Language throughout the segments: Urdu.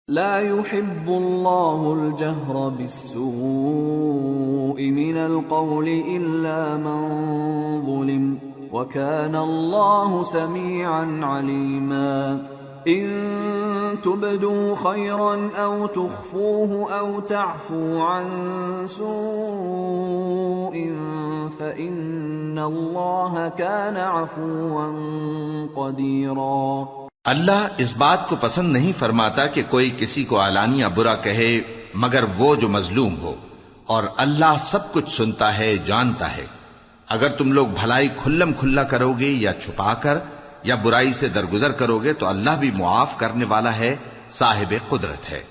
لا يحب الله الجهر بالسوء من القول إلا من ظلم وكان الله سميعا عليما إن تبدوا خيرا أو تخفوه أو تعفوا عن سوء فإن الله كان عفوا قديرا۔ اللہ اس بات کو پسند نہیں فرماتا کہ کوئی کسی کو علانیہ برا کہے مگر وہ جو مظلوم ہو، اور اللہ سب کچھ سنتا ہے، جانتا ہے۔ اگر تم لوگ بھلائی کھلم کھلا کرو گے یا چھپا کر یا برائی سے درگزر کرو گے تو اللہ بھی معاف کرنے والا ہے، صاحب قدرت ہے۔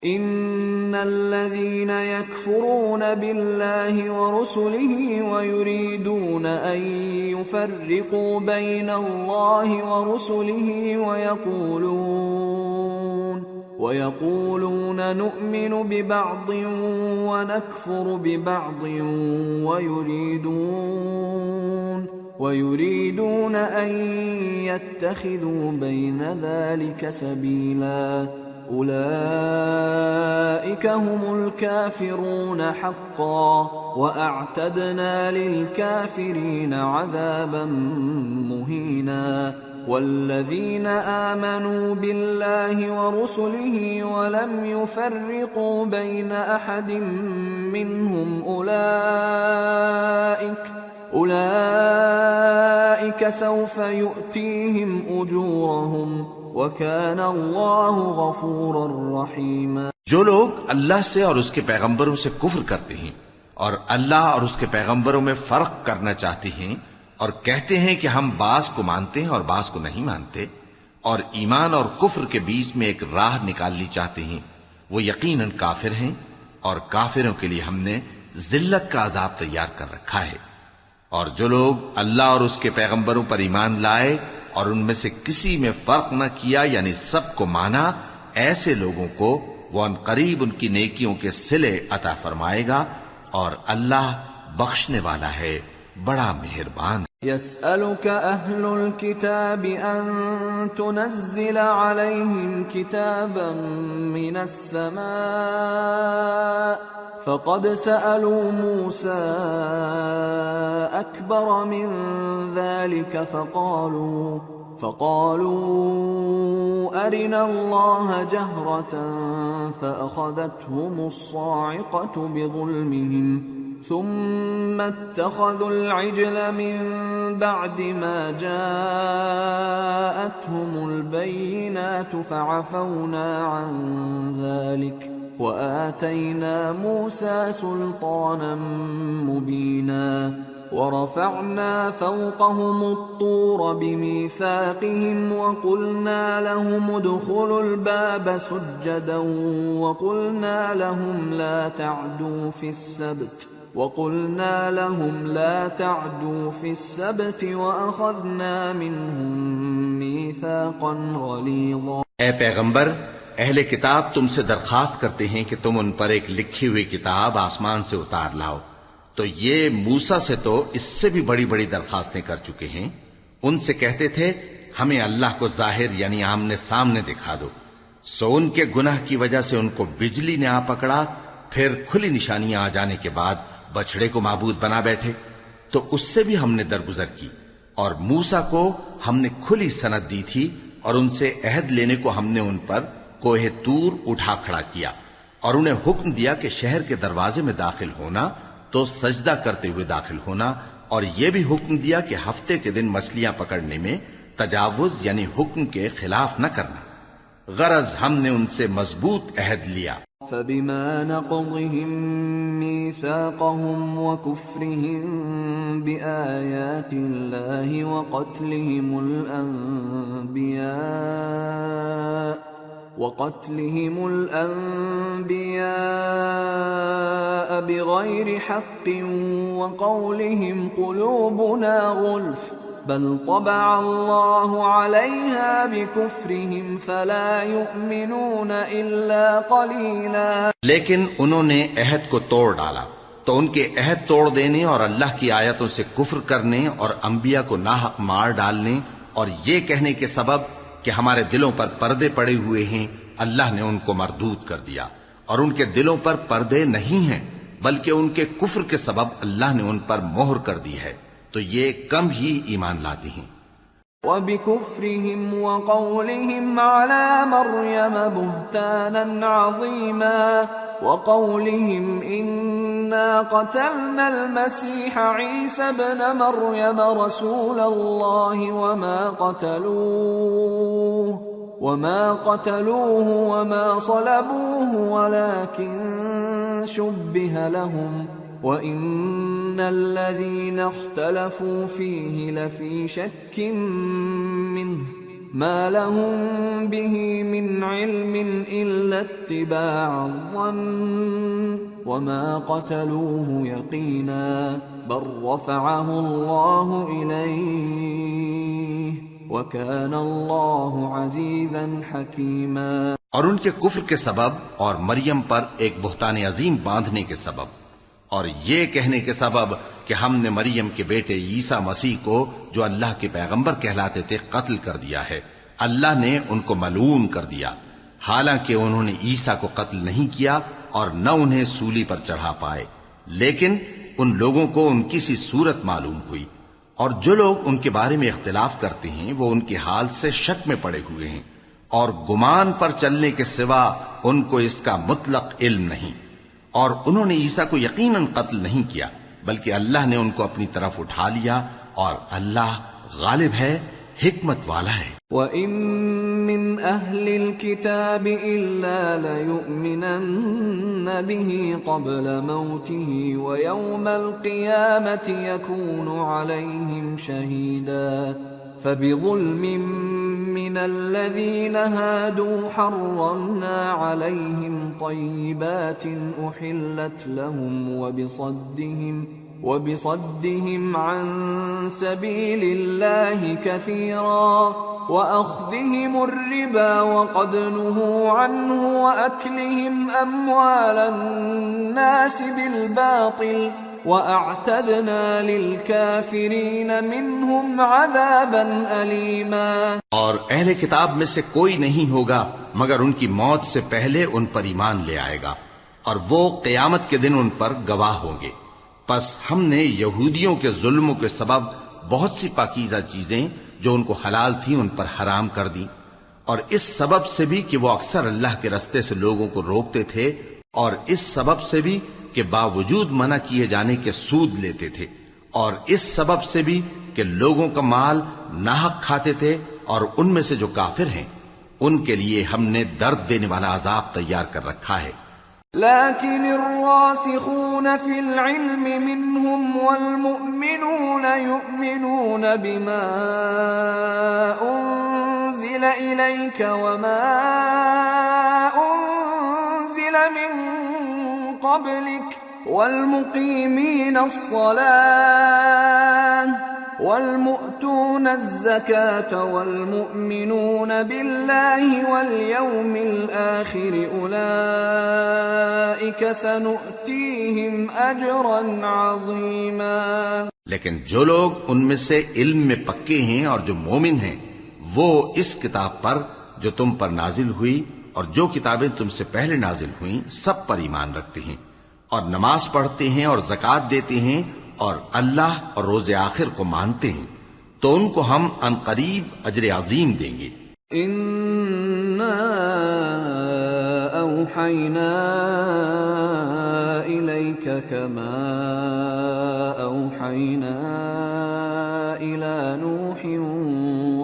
ان الذين يكفرون بالله ورسله ويريدون ان يفرقوا بين الله ورسله ويقولون نؤمن ببعض ونكفر ببعض ويريدون ان يتخذوا بين ذلك سبيلا أولئك هم الكافرون حقا وأعتدنا للكافرين عذابا مهينا والذين آمنوا بالله ورسله ولم يفرقوا بين أحد منهم أولئك سوف يؤتيهم أجورهم وَكَانَ اللَّهُ غَفُورًا رَحِيمًا۔ جو لوگ اللہ سے اور اس کے پیغمبروں سے کفر کرتے ہیں اور اللہ اور اس کے پیغمبروں میں فرق کرنا چاہتے ہیں اور کہتے ہیں کہ ہم بعض کو مانتے ہیں اور بعض کو نہیں مانتے اور ایمان اور کفر کے بیچ میں ایک راہ نکالنی چاہتے ہیں، وہ یقیناً کافر ہیں اور کافروں کے لیے ہم نے ذلت کا عذاب تیار کر رکھا ہے۔ اور جو لوگ اللہ اور اس کے پیغمبروں پر ایمان لائے اور ان میں سے کسی میں فرق نہ کیا یعنی سب کو مانا، ایسے لوگوں کو وہ ان قریب ان کی نیکیوں کے صلے عطا فرمائے گا، اور اللہ بخشنے والا ہے، بڑا مہربان۔ يسألك أهل الكتاب أن تنزل عليهم كتابا من السماء فقد سألوا موسى أكبر من ذلك فقالوا أرنا الله جهرة فأخذتهم الصاعقة بظلمهم ثم اتخذوا العجل من بعد ما جاءتهم البينات فعفونا عن ذلك وآتينا موسى سلطانا مبينا ورفعنا فوقهم الطور بميثاقهم وقلنا لهم ادخلوا الباب سجدا وقلنا لهم لا تعدوا في السبت وأخذنا منهم ميثاقا غليظا۔ اے پیغمبر، اہل کتاب تم سے درخواست کرتے ہیں کہ تم ان پر ایک لکھی ہوئی کتاب آسمان سے اتار لاؤ، تو یہ موسیٰ سے تو اس سے بھی بڑی بڑی درخواستیں کر چکے ہیں۔ ان سے کہتے تھے ہمیں اللہ کو ظاہر یعنی آمنے سامنے دکھا دو، سو ان کے گناہ کی وجہ سے ان کو بجلی نے آ پکڑا، پھر کھلی نشانیاں آ جانے کے بعد بچڑے کو معبود بنا بیٹھے، تو اس سے بھی ہم نے درگزر کی۔ اور موسیٰ کو ہم نے کھلی سند دی تھی اور ان سے عہد لینے کو ہم نے ان پر کوہ طور اٹھا کھڑا کیا، اور انہیں حکم دیا کہ شہر کے دروازے میں داخل ہونا تو سجدہ کرتے ہوئے داخل ہونا، اور یہ بھی حکم دیا کہ ہفتے کے دن مچھلیاں پکڑنے میں تجاوز یعنی حکم کے خلاف نہ کرنا، غرض ہم نے ان سے مضبوط عہد لیا۔ فبما نقضهم ميثاقهم وكفرهم بآيات الله وقتلهم الأنبياء بغير حق وقولهم قلوبنا غلف بل طبع الله عليها بكفرهم فلا يؤمنون إلا قليلا۔ لیکن انہوں نے عہد کو توڑ ڈالا تو ان کے عہد توڑ دینے اور اللہ کی آیتوں سے کفر کرنے اور انبیاء کو ناحق مار ڈالنے اور یہ کہنے کے سبب کہ ہمارے دلوں پر پردے پڑے ہوئے ہیں اللہ نے ان کو مردود کر دیا، اور ان کے دلوں پر پردے نہیں ہیں، بلکہ ان کے کفر کے سبب اللہ نے ان پر مہر کر دی ہے، تو یہ کم ہی ایمان لاتے ہیں۔ وَبِكُفْرِهِمْ وَقَوْلِهِمْ عَلَى مَرْيَمَ بُهْتَانًا عَظِيمًا وَقَوْلِهِمْ إِنَّا قَتَلْنَا الْمَسِيحَ عِيسَى ابْنَ مَرْيَمَ رَسُولَ اللَّهِ وَمَا قَتَلُوهُ وَمَا صَلَبُوهُ وَلَكِنْ شُبِّهَ لَهُمْ وَإِنَّ الَّذِينَ اخْتَلَفُوا فِيهِ لَفِي شَكٍّ مِّنْهُ مَا لَهُم بِهِ مِنْ عِلْمٍ إِلَّا اتِّبَاعَ الظَّنِّ وَمَا قَتَلُوهُ يَقِينًا بَل رَّفَعَهُ اللَّهُ إِلَيْهِ وَكَانَ اللَّهُ عَزِيزًا حَكِيمًا۔ اور ان کے کفر کے سبب اور مریم پر ایک بہتان عظیم باندھنے کے سبب، اور یہ کہنے کے سبب کہ ہم نے مریم کے بیٹے عیسیٰ مسیح کو، جو اللہ کے پیغمبر کہلاتے تھے، قتل کر دیا ہے، اللہ نے ان کو ملعون کر دیا، حالانکہ انہوں نے عیسیٰ کو قتل نہیں کیا اور نہ انہیں سولی پر چڑھا پائے، لیکن ان لوگوں کو ان کی سی صورت معلوم ہوئی، اور جو لوگ ان کے بارے میں اختلاف کرتے ہیں وہ ان کے حال سے شک میں پڑے ہوئے ہیں، اور گمان پر چلنے کے سوا ان کو اس کا مطلق علم نہیں، اور انہوں نے عیسیٰ کو یقیناً قتل نہیں کیا، بلکہ اللہ نے ان کو اپنی طرف اٹھا لیا، اور اللہ غالب ہے، حکمت والا ہے۔ وَإِن مِّنْ أَهْلِ الْكِتَابِ إِلَّا لَيُؤْمِنَنَّ بِهِ قَبْلَ مَوْتِهِ وَيَوْمَ الْقِيَامَةِ يَكُونُ عَلَيْهِمْ شَهِيدًا فَبِظُلْمٍ مِّنَ الَّذِينَ هَادُوا حَرَّمْنَا عَلَيْهِمْ طَيِّبَاتٍ أُحِلَّتْ لَهُمْ وبصدهم عن سبيل الله كثيرا وأخذهم الربا وقد نهوا عنه وأكلهم أموال الناس بالباطل وأعتدنا للكافرين منهم عذابا أليما۔ اور اہل کتاب میں سے کوئی نہیں ہوگا مگر ان کی موت سے پہلے ان پر ایمان لے آئے گا، اور وہ قیامت کے دن ان پر گواہ ہوں گے۔ پس ہم نے یہودیوں کے ظلموں کے سبب بہت سی پاکیزہ چیزیں جو ان کو حلال تھیں ان پر حرام کر دیں، اور اس سبب سے بھی کہ وہ اکثر اللہ کے رستے سے لوگوں کو روکتے تھے، اور اس سبب سے بھی کہ باوجود منع کیے جانے کے سود لیتے تھے، اور اس سبب سے بھی کہ لوگوں کا مال ناحق کھاتے تھے، اور ان میں سے جو کافر ہیں ان کے لیے ہم نے درد دینے والا عذاب تیار کر رکھا ہے۔ لكن الراسخون في العلم منهم والمؤمنون يؤمنون بما أنزل إليك وما أنزل من قبلك والمقيمين الصلاة والمؤتون الزكاة والمؤمنون بالله واليوم الآخر أولئك سنؤتيهم أجرا عظيما۔ لیکن جو لوگ ان میں سے علم میں پکے ہیں اور جو مومن ہیں، وہ اس کتاب پر جو تم پر نازل ہوئی اور جو کتابیں تم سے پہلے نازل ہوئیں سب پر ایمان رکھتے ہیں، اور نماز پڑھتے ہیں اور زکوٰۃ دیتے ہیں اور اللہ اور روز آخر کو مانتے ہیں، تو ان کو ہم عنقریب اجر عظیم دیں گے۔ اِنَّا أَوْحَيْنَا إِلَيْكَ كَمَا أَوْحَيْنَا إِلَى نُوحٍ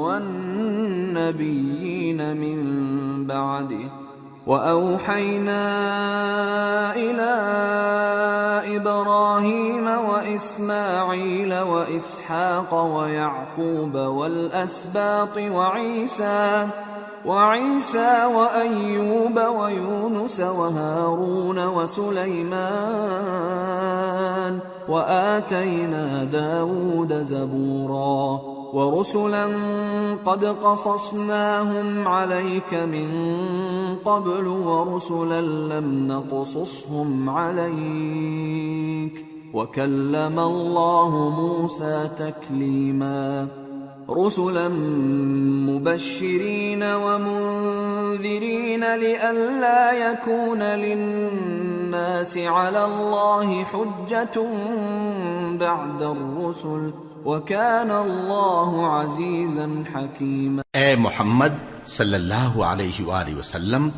وَالنَّبِيِّينَ مِن بَعْدِهِ وَأَوْحَيْنَا إِلَى إِبْرَاهِيمَ وَإِسْمَاعِيلَ وَإِسْحَاقَ وَيَعْقُوبَ وَالْأَسْبَاطِ وَعِيسَى وَأَيُّوبَ وَيُونُسَ وَهَارُونَ وَسُلَيْمَانَ وَآتَيْنَا دَاوُودَ زَبُورًا وَرُسُلًا قَدْ قَصَصْنَاهُمْ عَلَيْكَ مِن قَبْلُ وَرُسُلًا لَّمْ نَقْصُصْهُمْ عَلَيْكَ وَكَلَّمَ اللَّهُ مُوسَى تَكْلِيمًا۔ رسلا مبشرين ومنذرين لئلا يكون للناس على الله حجة بعد الرسل وكان الله عزيزا حكيما۔ اے محمد صلی اللہ علیہ وآلہ وسلم،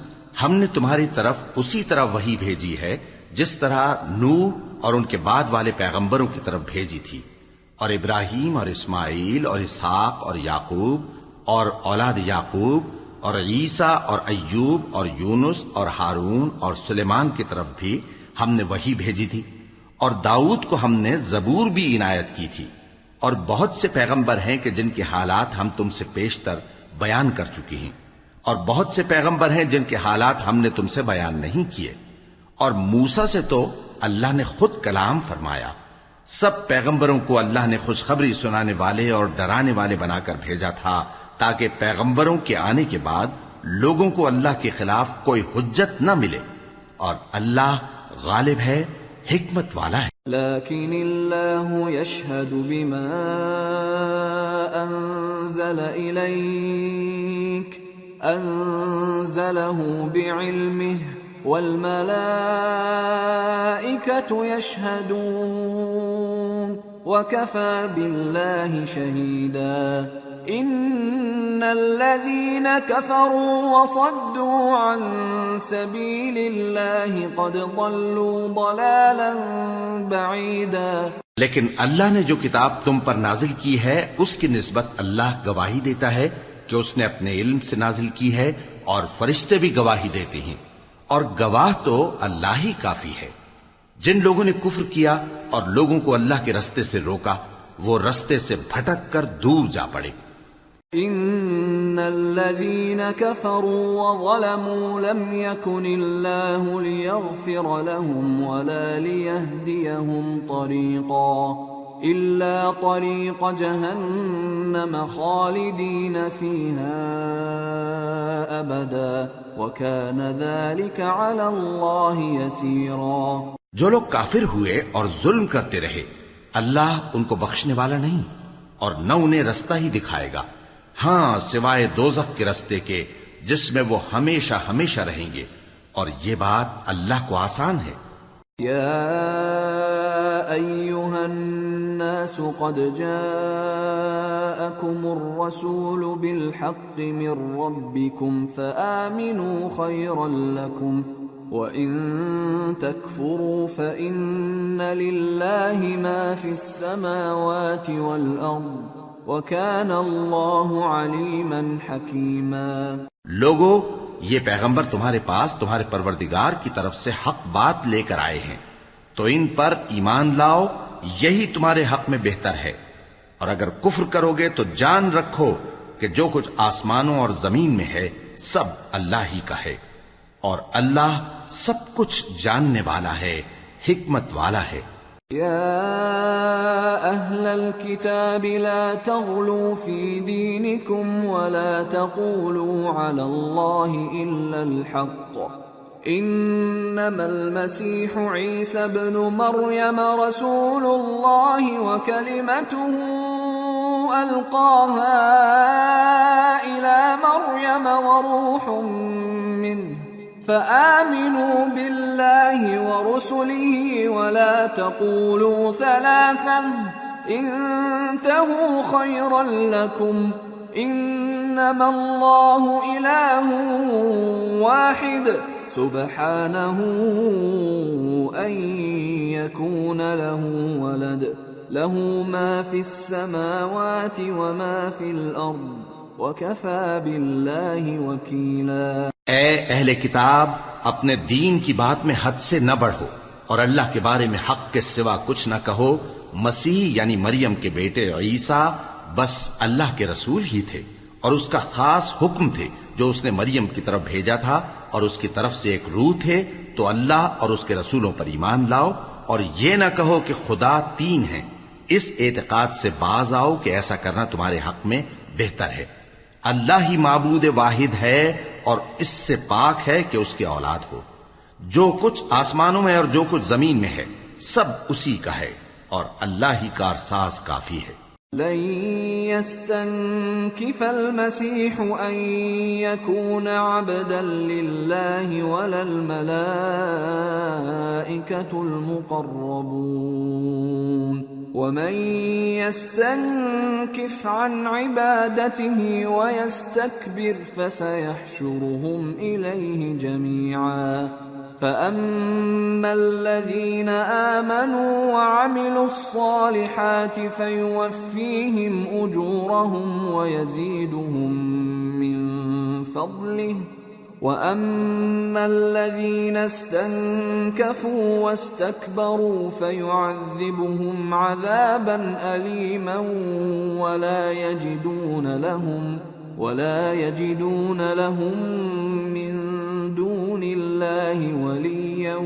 ہم نے تمہاری طرف اسی طرح وحی بھیجی ہے جس طرح نوح اور ان کے بعد والے پیغمبروں کی طرف بھیجی تھی، اور ابراہیم اور اسماعیل اور اسحاق اور یعقوب اور اولاد یعقوب اور عیسیٰ اور ایوب اور یونس اور ہارون اور سلیمان کی طرف بھی ہم نے وحی بھیجی تھی، اور داؤد کو ہم نے زبور بھی عنایت کی تھی، اور بہت سے پیغمبر ہیں کہ جن کے حالات ہم تم سے پیشتر بیان کر چکی ہیں، اور بہت سے پیغمبر ہیں جن کے حالات ہم نے تم سے بیان نہیں کیے، اور موسیٰ سے تو اللہ نے خود کلام فرمایا۔ سب پیغمبروں کو اللہ نے خوشخبری سنانے والے اور ڈرانے والے بنا کر بھیجا تھا تاکہ پیغمبروں کے آنے کے بعد لوگوں کو اللہ کے خلاف کوئی حجت نہ ملے، اور اللہ غالب ہے، حکمت والا ہے۔ لیکن اللہ یشہد بما انزل الیک انزلہ بعلمہ والملائکۃ یشہدون وکفى باللہ شہیدا ان الذین کفروا وصدوا عن سبیل اللہ قد ضلوا ضلالا بعیدا۔ لیکن اللہ نے جو کتاب تم پر نازل کی ہے اس کی نسبت اللہ گواہی دیتا ہے کہ اس نے اپنے علم سے نازل کی ہے، اور فرشتے بھی گواہی دیتے ہیں، اور گواہ تو اللہ ہی کافی ہے۔ جن لوگوں نے کفر کیا اور لوگوں کو اللہ کے رستے سے روکا، وہ رستے سے بھٹک کر دور جا پڑے۔ ان الذين كفروا وظلموا لم يكن الله ليغفر لهم ولا ليهديهم طريقا الا طريق جهنم خالدين فيها ابدا وكان ذلك على الله يسيرا۔ جو لوگ کافر ہوئے اور ظلم کرتے رہے، اللہ ان کو بخشنے والا نہیں اور نہ انہیں رستہ ہی دکھائے گا، ہاں سوائے دوزخ کے رستے کے جس میں وہ ہمیشہ ہمیشہ رہیں گے، اور یہ بات اللہ کو آسان ہے۔ یا ایھا الناس قد جاءکم الرسول بالحق من ربکم فآمنوا خیرا لکم وَإِن تَكْفُرُوا فَإِنَّ لِلَّهِ مَا فِي السَّمَاوَاتِ وَالْأَرْضِ وَكَانَ اللَّهُ عَلِيمًا حَكِيمًا۔ لوگو، یہ پیغمبر تمہارے پاس تمہارے پروردگار کی طرف سے حق بات لے کر آئے ہیں، تو ان پر ایمان لاؤ، یہی تمہارے حق میں بہتر ہے، اور اگر کفر کرو گے تو جان رکھو کہ جو کچھ آسمانوں اور زمین میں ہے سب اللہ ہی کا ہے، اور اللہ سب کچھ جاننے والا ہے، حکمت والا ہے۔ یا اہل الكتاب لا تغلوا فی دینکم ولا تقولوا علی اللہ الا الحق انما المسیح عیسی ابن مریم رسول اللہ وکلمته القاها الى مریم وروح منه فآمنوا بالله ورسله ولا تقولوا ثلاثة انتهوا خيرا لكم انما الله إله واحد سبحانه أن يكون له ولد له ما في السماوات وما في الأرض وَكَفَى بِاللَّهِ وَكِيلًا۔ اے اہل کتاب، اپنے دین کی بات میں حد سے نہ بڑھو اور اللہ کے بارے میں حق کے سوا کچھ نہ کہو۔ مسیح یعنی مریم کے بیٹے عیسیٰ بس اللہ کے رسول ہی تھے، اور اس کا خاص حکم تھے جو اس نے مریم کی طرف بھیجا تھا، اور اس کی طرف سے ایک روح تھے۔ تو اللہ اور اس کے رسولوں پر ایمان لاؤ، اور یہ نہ کہو کہ خدا تین ہیں۔ اس اعتقاد سے باز آؤ کہ ایسا کرنا تمہارے حق میں بہتر ہے۔ اللہ ہی معبود واحد ہے اور اس سے پاک ہے کہ اس کی اولاد ہو۔ جو کچھ آسمانوں میں اور جو کچھ زمین میں ہے سب اسی کا ہے، اور اللہ ہی کارساز کافی ہے۔ لن يستنكف المسيح أن يكون عبدا لله ولا الملائكة المقربون ومن يستنكف عن عبادته ويستكبر فسيحشرهم إليه جميعا فأما الذين آمنوا وعملوا الصالحات فيوفيهم أجورهم ويزيدهم من فضله وأما الذين استنكفوا واستكبروا فيعذبهم عذابا أليما ولا يجدون لهم من دون الله وليا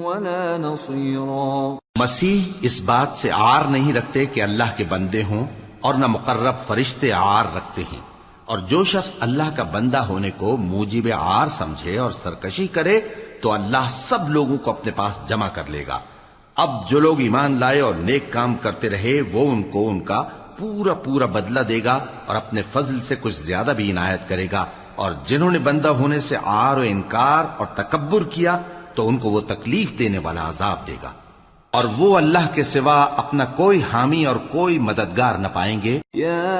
ولا نصيرا. مسیح اس بات سے عار نہیں رکھتے کہ اللہ کے بندے ہوں اور نہ مقرب فرشتے عار رکھتے ہیں، اور جو شخص اللہ کا بندہ ہونے کو موجب عار سمجھے اور سرکشی کرے تو اللہ سب لوگوں کو اپنے پاس جمع کر لے گا. اب جو لوگ ایمان لائے اور نیک کام کرتے رہے وہ ان کو ان کا پورا پورا بدلہ دے گا اور اپنے فضل سے کچھ زیادہ بھی عنایت کرے گا، اور جنہوں نے بندہ ہونے سے عار و انکار اور تکبر کیا تو ان کو وہ تکلیف دینے والا عذاب دے گا، اور وہ اللہ کے سوا اپنا کوئی حامی اور کوئی مددگار نہ پائیں گے. یا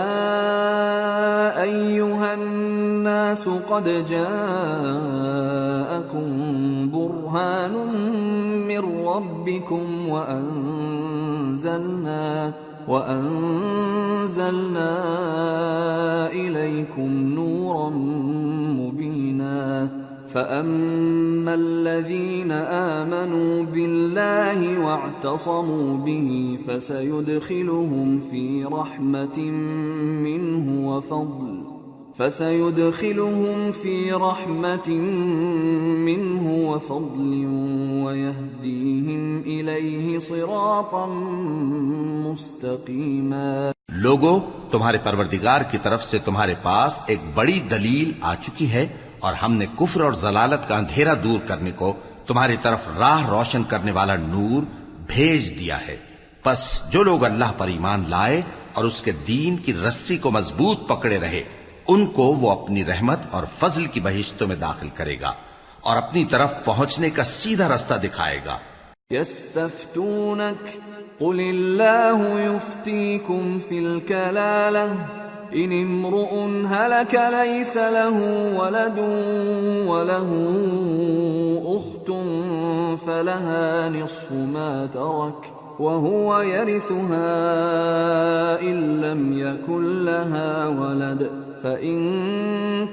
ایھا الناس قد جاءکم برہان من ربکم وأنزلنا إليكم نورا مبينا فأما الذين آمنوا بالله واعتصموا به فسيدخلهم في رحمة منه وفضل ويهديهم إليه صراطا مستقيما. لوگو، تمہارے پروردگار کی طرف سے تمہارے پاس ایک بڑی دلیل آ چکی ہے، اور ہم نے کفر اور ضلالت کا اندھیرا دور کرنے کو تمہاری طرف راہ روشن کرنے والا نور بھیج دیا ہے. پس جو لوگ اللہ پر ایمان لائے اور اس کے دین کی رسی کو مضبوط پکڑے رہے ان کو وہ اپنی رحمت اور فضل کی بہشتوں میں داخل کرے گا اور اپنی طرف پہنچنے کا سیدھا رستہ دکھائے گا. يستفتونك قل الله يفتيكم في الكلالة إن امرؤ هلك ليس له ولد وله أخت فلها نصف ما ترك وهو يرثها إن لم يكن لها ولد فإن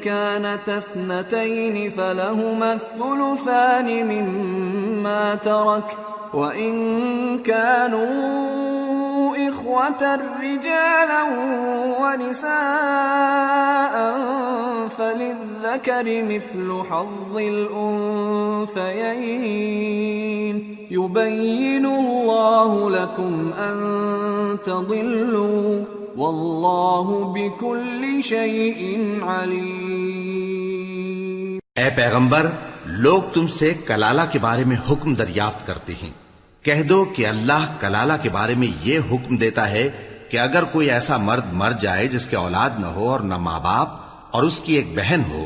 كانت اثنتين فلهما الثلثان مما ترك وإن كانوا إخوة رجالا ونساء فللذكر مثل حظ الأنثيين يبين الله لكم أن تضلوا واللہ بکل شیء علیم. اے پیغمبر، لوگ تم سے کلالہ کے بارے میں حکم دریافت کرتے ہیں. کہہ دو کہ اللہ کلالہ کے بارے میں یہ حکم دیتا ہے کہ اگر کوئی ایسا مرد مر جائے جس کے اولاد نہ ہو اور نہ ماں باپ اور اس کی ایک بہن ہو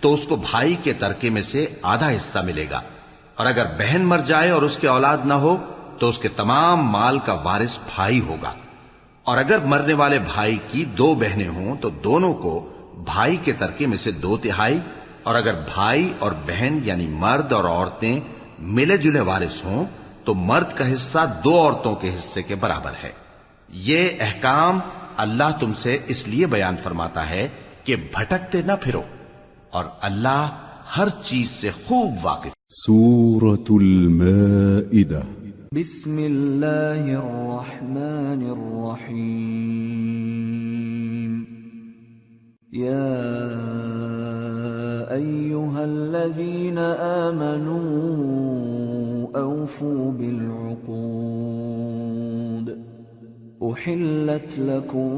تو اس کو بھائی کے ترکے میں سے آدھا حصہ ملے گا، اور اگر بہن مر جائے اور اس کے اولاد نہ ہو تو اس کے تمام مال کا وارث بھائی ہوگا. اور اگر مرنے والے بھائی کی دو بہنیں ہوں تو دونوں کو بھائی کے ترکے میں سے 2/3، اور اگر بھائی اور بہن یعنی مرد اور عورتیں ملے جلے وارث ہوں تو مرد کا حصہ 2 عورتوں کے حصے کے برابر ہے. یہ احکام اللہ تم سے اس لیے بیان فرماتا ہے کہ بھٹکتے نہ پھرو، اور اللہ ہر چیز سے خوب واقف. سورة المائدة. بسم اللہ الرحمن الرحیم. یا ایہا الذین آمنوا اوفوا بالعقود احلت لکم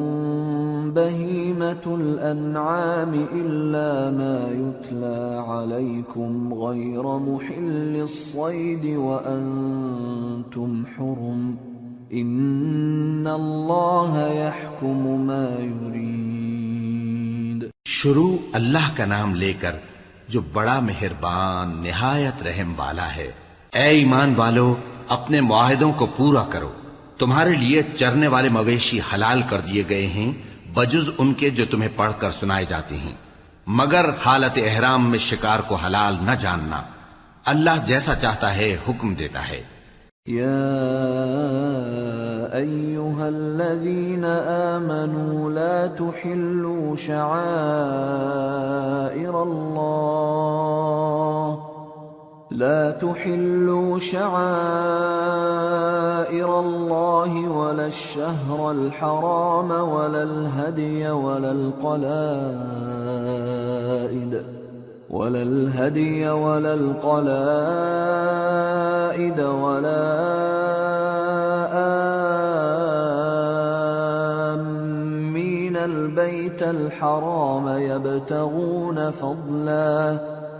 بہیمة الانعام الا ما یتلی علیکم غیر محل الصید وانتم حرم ان اللہ یحکم ما یرید۔ شروع اللہ کا نام لے کر جو بڑا مہربان نہایت رحم والا ہے۔ اے ایمان والو، اپنے معاہدوں کو پورا کرو۔ تمہارے لیے چرنے والے مویشی حلال کر دیے گئے ہیں بجز ان کے جو تمہیں پڑھ کر سنائے جاتے ہیں، مگر حالت احرام میں شکار کو حلال نہ جاننا۔ اللہ جیسا چاہتا ہے حکم دیتا ہے۔ یا ایہا الذین آمنوا لا تحلوا شعائر اللہ ولا الشہر الحرام ولا الہدی ولا القلائد ولا آمین البیت الحرام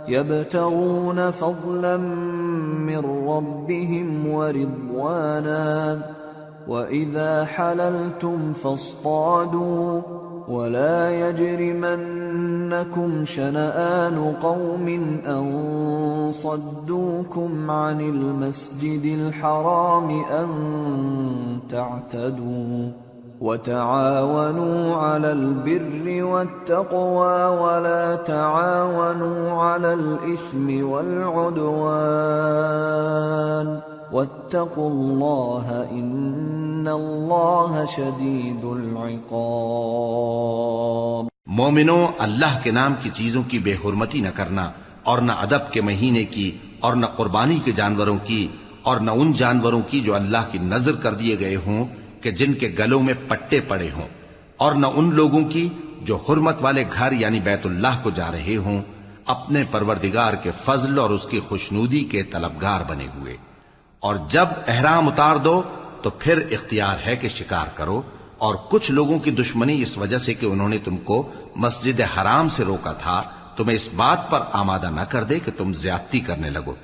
يبتغون فضلا من ربهم ورضوانا وإذا حللتم فاصطادوا ولا يجرمنكم شنآن قوم أن صدوكم عن المسجد الحرام أن تعتدوا وتعاونوا على البر والتقوى ولا تعاونوا على الإثم والعدوان واتقوا الله إن الله شديد العقاب۔ مومنوں، اللہ کے نام کی چیزوں کی بے حرمتی نہ کرنا، اور نہ ادب کے مہینے کی، اور نہ قربانی کے جانوروں کی، اور نہ ان جانوروں کی جو اللہ کی نذر کر دیے گئے ہوں کہ جن کے گلوں میں پٹے پڑے ہوں، اور نہ ان لوگوں کی جو حرمت والے گھر یعنی بیت اللہ کو جا رہے ہوں اپنے پروردگار کے فضل اور اس کی خوشنودی کے طلبگار بنے ہوئے۔ اور جب احرام اتار دو تو پھر اختیار ہے کہ شکار کرو، اور کچھ لوگوں کی دشمنی اس وجہ سے کہ انہوں نے تم کو مسجد حرام سے روکا تھا تمہیں اس بات پر آمادہ نہ کر دے کہ تم زیادتی کرنے لگو۔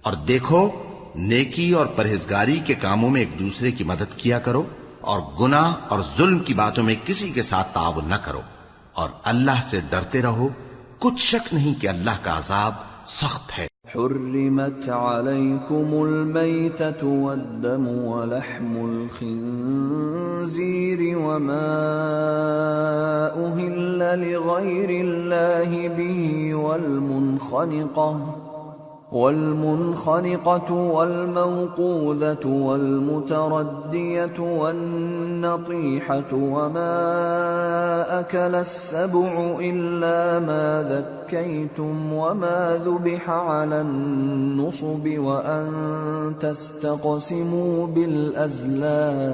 اور دیکھو، نیکی اور پرہیزگاری کے کاموں میں ایک دوسرے کی مدد کیا کرو، اور گناہ اور ظلم کی باتوں میں کسی کے ساتھ تعاون نہ کرو، اور اللہ سے ڈرتے رہو۔ کچھ شک نہیں کہ اللہ کا عذاب سخت ہے۔ حرمت علیکم المیتۃ والدم ولحم الخنزیر وما أهل لغیر اللہ به والمنخنقة والموقوذة والمتردية والنطيحة وما أكل السبع إلا ما ذكيتم وما ذبح على النصب وأن تستقسموا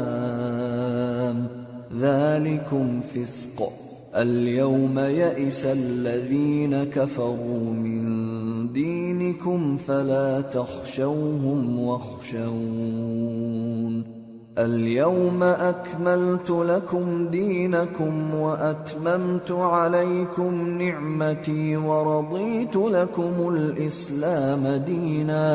بالأزلام ذلكم فسق اليوم يئس الذين كفروا من دينكم فلا تخشوهم واخشون اليوم أكملت لكم دينكم وأتممت عليكم نعمتي ورضيت لكم الإسلام دينا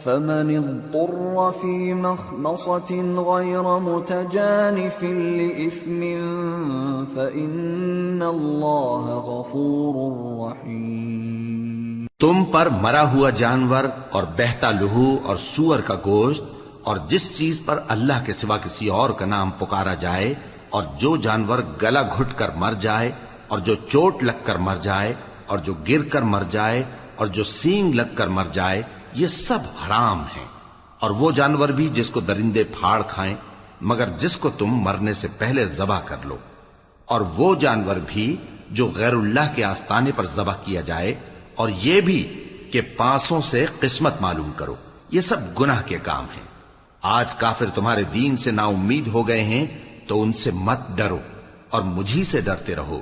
فمن اضطر في مخمصة غير متجانف لإثم فإن الله غفور رحيم۔ تم پر مرا ہوا جانور اور بہتا لہو اور سور کا گوشت اور جس چیز پر اللہ کے سوا کسی اور کا نام پکارا جائے، اور جو جانور گلا گھٹ کر مر جائے، اور جو چوٹ لگ کر مر جائے، اور جو گر کر مر جائے، اور جو سینگ لگ کر مر جائے، یہ سب حرام ہیں۔ اور وہ جانور بھی جس کو درندے پھاڑ کھائیں مگر جس کو تم مرنے سے پہلے ذبح کر لو، اور وہ جانور بھی جو غیر اللہ کے آستانے پر ذبح کیا جائے، اور یہ بھی کہ پانسوں سے قسمت معلوم کرو۔ یہ سب گناہ کے کام ہیں۔ آج کافر تمہارے دین سے نا امید ہو گئے ہیں تو ان سے مت ڈرو اور مجھی سے ڈرتے رہو۔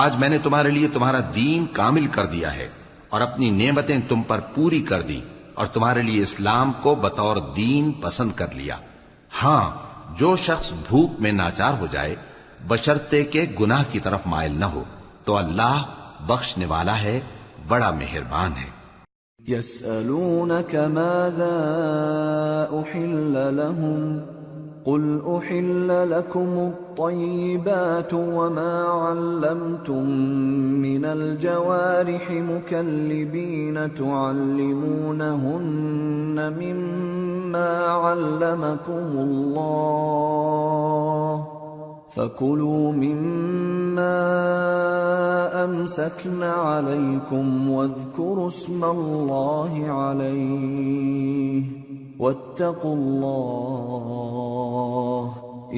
آج میں نے تمہارے لیے تمہارا دین کامل کر دیا ہے اور اپنی نعمتیں تم پر پوری کر دی، اور تمہارے لیے اسلام کو بطور دین پسند کر لیا۔ ہاں، جو شخص بھوک میں ناچار ہو جائے بشرطے کہ گناہ کی طرف مائل نہ ہو تو اللہ بخشنے والا ہے، بڑا مہربان ہے۔ يسألونك ماذا أحل لهم قل أحل لكم الطيبات وما علمتم من الجوارح مكلبين تعلمونهن مما علمكم الله فكلوا مما أمسكن عليكم واذكروا اسم الله عليه واتقوا الله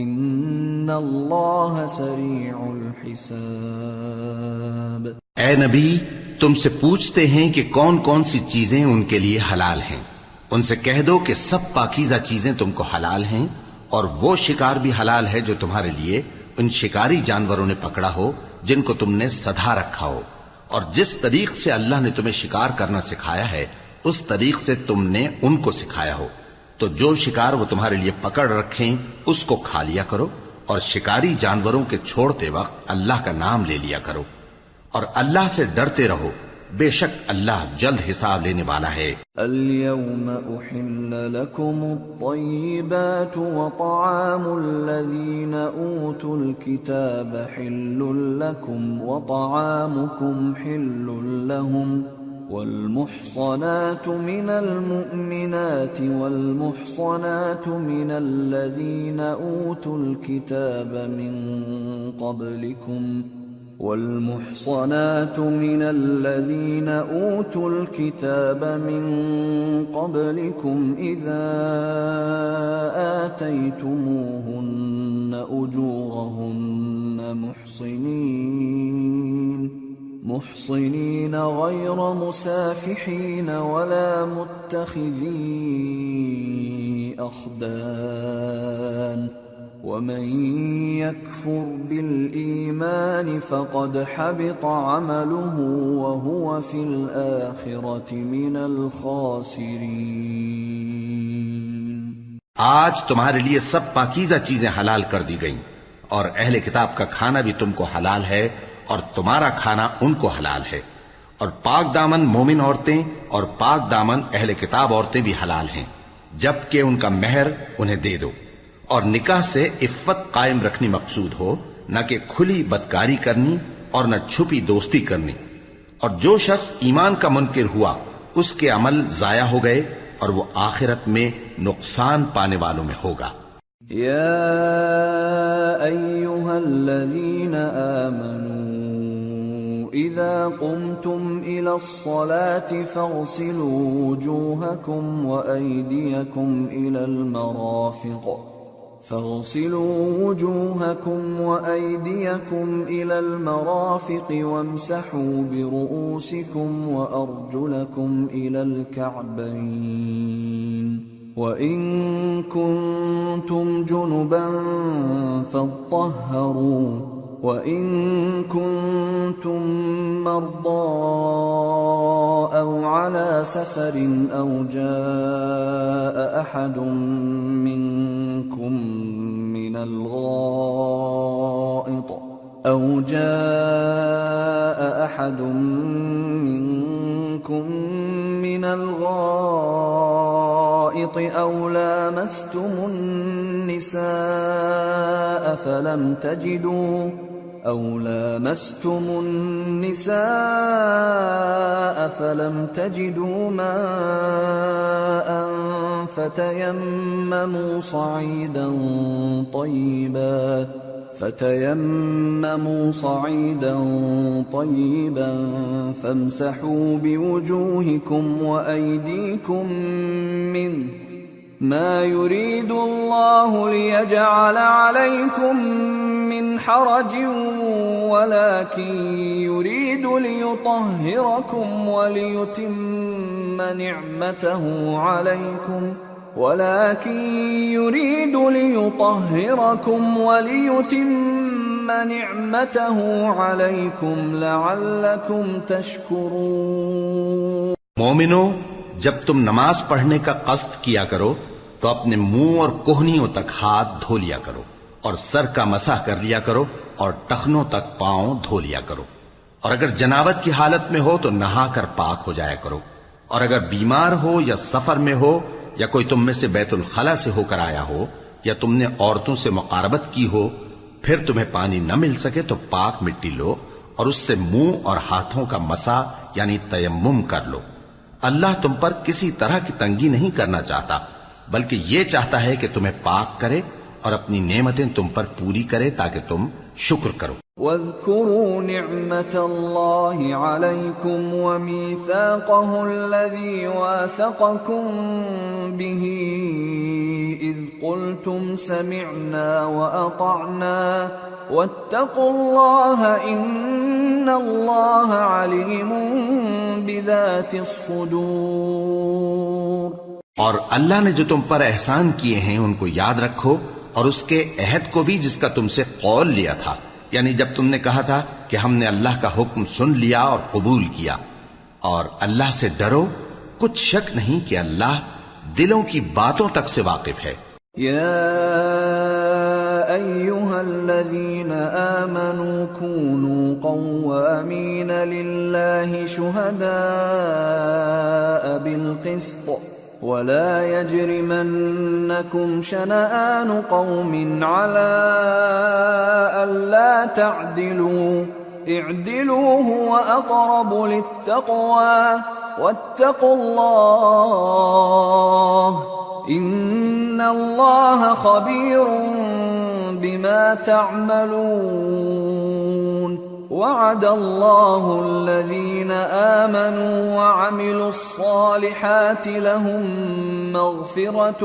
ان اللہ سریع الحساب۔ اے نبی، تم سے پوچھتے ہیں کہ کون کون سی چیزیں ان کے لیے حلال ہیں۔ ان سے کہہ دو کہ سب پاکیزہ چیزیں تم کو حلال ہیں، اور وہ شکار بھی حلال ہے جو تمہارے لیے ان شکاری جانوروں نے پکڑا ہو جن کو تم نے سدھا رکھا ہو، اور جس طریق سے اللہ نے تمہیں شکار کرنا سکھایا ہے اس طریق سے تم نے ان کو سکھایا ہو، تو جو شکار وہ تمہارے لیے پکڑ رکھیں اس کو کھا لیا کرو، اور شکاری جانوروں کے چھوڑتے وقت اللہ کا نام لے لیا کرو، اور اللہ سے ڈرتے رہو، بے شک اللہ جلد حساب لینے والا ہے۔ اليوم احل لكم الطيبات وطعام الذين اوتوا الكتاب حل لكم وطعامكم حل لهم والمحصنات من المؤمنات والمحصنات من الذين أوتوا الكتاب من قبلكم إذا آتيتموهن أجورهن محصنين غير مسافحين ولا متخذي أخدان ومن يكفر بالإيمان فقد حبط عمله وهو في الآخرة من الخاسرين۔ آج تمہارے لیے سب پاکیزہ چیزیں حلال کر دی گئیں، اور اہل کتاب کا کھانا بھی تم کو حلال ہے اور تمہارا کھانا ان کو حلال ہے، اور پاک دامن مومن عورتیں اور پاک دامن اہل کتاب عورتیں بھی حلال ہیں جبکہ ان کا مہر انہیں دے دو، اور نکاح سے عفت قائم رکھنی مقصود ہو، نہ کہ کھلی بدکاری کرنی اور نہ چھپی دوستی کرنی، اور جو شخص ایمان کا منکر ہوا اس کے عمل ضائع ہو گئے اور وہ آخرت میں نقصان پانے والوں میں ہوگا۔ یا ایھا الذین آمنوا اذا قمتم الى الصلاة فاغسلوا وجوهكم وأيديكم إلى المرافق وامسحوا برؤوسكم وأرجلكم إلى الكعبين وإن كنتم جنبا فاطهروا وإن كنتم مرضى أو على سفر أو جاء أحد منكم من الغائط أو لامستم النساء فلم تجدوا ماء فتيمموا صعيدا طيبا فامسحوا بوجوهكم وأيديكم منه ما يريد الله ليجعل عليكم من حرج ولكن يريد ليطهركم وليتم نعمته عليكم لعلكم تشكرون۔ مومنو، جب تم نماز پڑھنے کا قصد کیا کرو تو اپنے منہ اور کوہنیوں تک ہاتھ دھو لیا کرو، اور سر کا مسح کر لیا کرو، اور ٹخنوں تک پاؤں دھو لیا کرو، اور اگر جنابت کی حالت میں ہو تو نہا کر پاک ہو جایا کرو، اور اگر بیمار ہو یا سفر میں ہو یا کوئی تم میں سے بیت الخلا سے ہو کر آیا ہو یا تم نے عورتوں سے مقاربت کی ہو، پھر تمہیں پانی نہ مل سکے تو پاک مٹی لو اور اس سے منہ اور ہاتھوں کا مسح یعنی تیمم کر لو۔ اللہ تم پر کسی طرح کی تنگی نہیں کرنا چاہتا، بلکہ یہ چاہتا ہے کہ تمہیں پاک کرے اور اپنی نعمتیں تم پر پوری کرے تاکہ تم شکر کرو۔ واذكروا نعمة الله عليكم وميثاقه الذي واثقكم به إذ قلتم سمعنا وأطعنا واتقوا الله إن الله عليم بذات الصدور۔ اور اللہ نے جو تم پر احسان کیے ہیں ان کو یاد رکھو، اور اس کے عہد کو بھی جس کا تم سے قول لیا تھا، یعنی جب تم نے کہا تھا کہ ہم نے اللہ کا حکم سن لیا اور قبول کیا، اور اللہ سے ڈرو، کچھ شک نہیں کہ اللہ دلوں کی باتوں تک سے واقف ہے۔ یا ایھا الذین آمنوا کونوا قوامین للہ شہداء بالقسط ولا يجرمنكم شنآن قوم على ألا تعدلوا اعدلوا هو أقرب للتقوى واتقوا الله إن الله خبير بما تعملون۔ وعد الله الذين آمنوا وعملوا الصالحات لهم مغفرة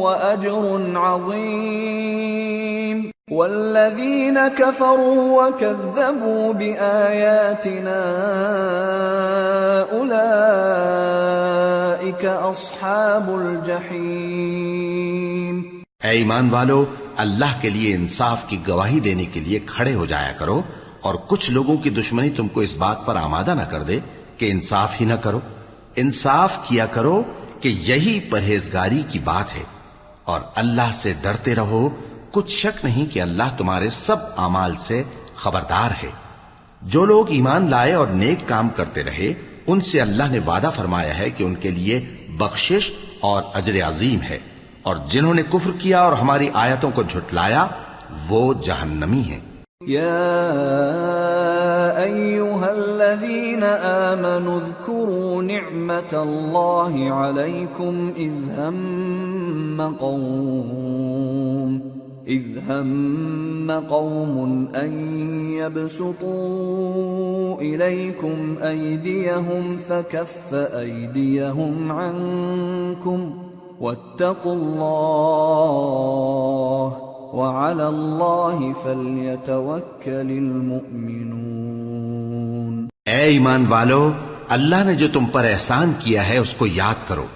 وأجر عظيم، والذين كفروا وكذبوا بآياتنا أولئك أصحاب الجحيم۔ اے ایمان والو، اللہ کے لیے انصاف کی گواہی دینے کے لیے کھڑے ہو جایا کرو، اور کچھ لوگوں کی دشمنی تم کو اس بات پر آمادہ نہ کر دے کہ انصاف ہی نہ کرو۔ انصاف کیا کرو کہ یہی پرہیزگاری کی بات ہے، اور اللہ سے ڈرتے رہو، کچھ شک نہیں کہ اللہ تمہارے سب اعمال سے خبردار ہے۔ جو لوگ ایمان لائے اور نیک کام کرتے رہے، ان سے اللہ نے وعدہ فرمایا ہے کہ ان کے لیے بخشش اور اجر عظیم ہے، اور جنہوں نے کفر کیا اور ہماری آیتوں کو جھٹلایا وہ جہنمی ہیں۔ یا ایھا الذین آمنوا اذکروا نعمت اللہ علیکم اذ ہم قوم ان يبسطوا الیکم ایدیہم فکف ایدیہم عنکم واتقوا اللہ وعلى الله فليتوكل المؤمنون۔ اے ایمان والو، اللہ نے جو تم پر احسان کیا ہے اس کو یاد کرو۔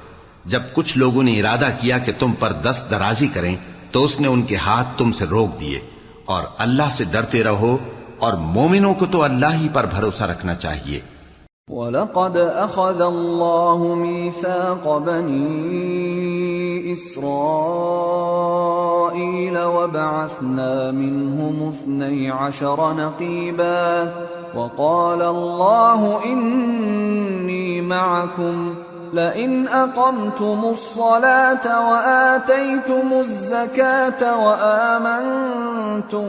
جب کچھ لوگوں نے ارادہ کیا کہ تم پر دست درازی کریں تو اس نے ان کے ہاتھ تم سے روک دیے، اور اللہ سے ڈرتے رہو، اور مومنوں کو تو اللہ ہی پر بھروسہ رکھنا چاہیے۔ وَلَقَدْ أَخَذَ اللَّهُ مِيثَاقَ بَنِي إِسْرَائِيلَ وَبَعَثْنَا مِنْهُمُ 12 نَقِيبًا وَقَالَ اللَّهُ إِنِّي مَعَكُمْ لَئِنْ أَقَمْتُمُ الصَّلَاةَ وَآتَيْتُمُ الزَّكَاةَ وَآمَنْتُمْ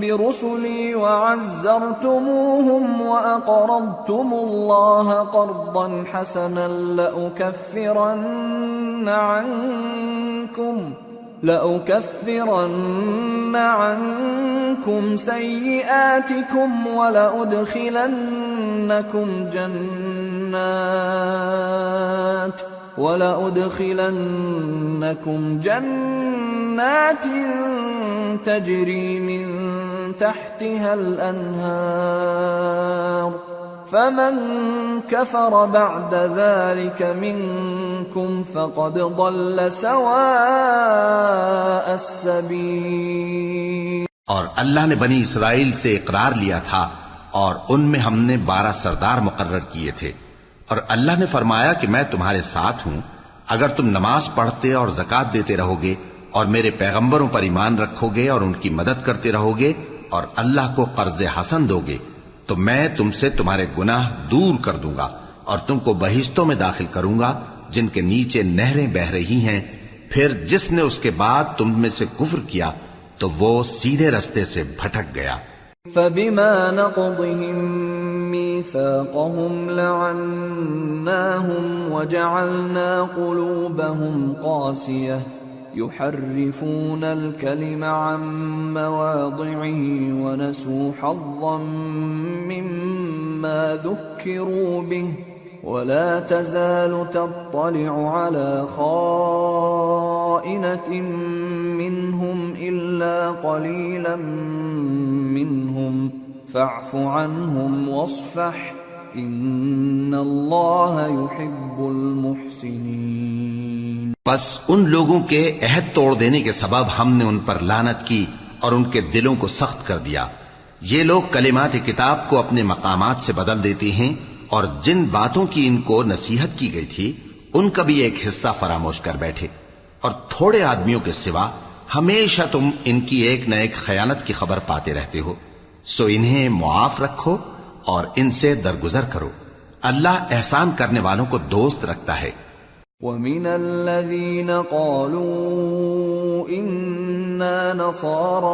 برسلي وعزرتموهم وأقرضتم الله قرضا حسنا لأكفرن عنكم سيئاتكم ولأدخلنكم جنات تجري من تحتها الأنهار فمن كفر بعد ذلك منكم فقد ضل سواء السبيل۔ اور اللہ نے بنی اسرائیل سے اقرار لیا تھا، اور ان میں ہم نے 12 سردار مقرر کیے تھے، اور اللہ نے فرمایا کہ میں تمہارے ساتھ ہوں اگر تم نماز پڑھتے اور زکوٰۃ دیتے رہو گے اور میرے پیغمبروں پر ایمان رکھو گے اور ان کی مدد کرتے رہو گے اور اللہ کو قرض حسن دو گے تو میں تم سے تمہارے گناہ دور کر دوں گا اور تم کو بہشتوں میں داخل کروں گا جن کے نیچے نہریں بہ رہی ہیں. پھر جس نے اس کے بعد تم میں سے کفر کیا تو وہ سیدھے رستے سے بھٹک گیا. فبما نقضهم ميثاقهم لعناهم وجعلنا قلوبهم قاسية يحرفون الكلم عن مواضعه ونسوا حظا مما ذكروا به ولا تزال تطلع على خائنة منهم إلا قليلا منهم فاعف عنهم واصفح إن الله يحب المحسنين. بس ان لوگوں کے عہد توڑ دینے کے سبب ہم نے ان پر لعنت کی اور ان کے دلوں کو سخت کر دیا. یہ لوگ کلمات کتاب کو اپنے مقامات سے بدل دیتے ہیں اور جن باتوں کی ان کو نصیحت کی گئی تھی ان کا بھی ایک حصہ فراموش کر بیٹھے. اور تھوڑے آدمیوں کے سوا ہمیشہ تم ان کی ایک نہ ایک خیانت کی خبر پاتے رہتے ہو. سو انہیں معاف رکھو اور ان سے درگزر کرو. اللہ احسان کرنے والوں کو دوست رکھتا ہے. وَمِنَ الَّذِينَ قَالُوا إِنَّا نَصَارَىٰ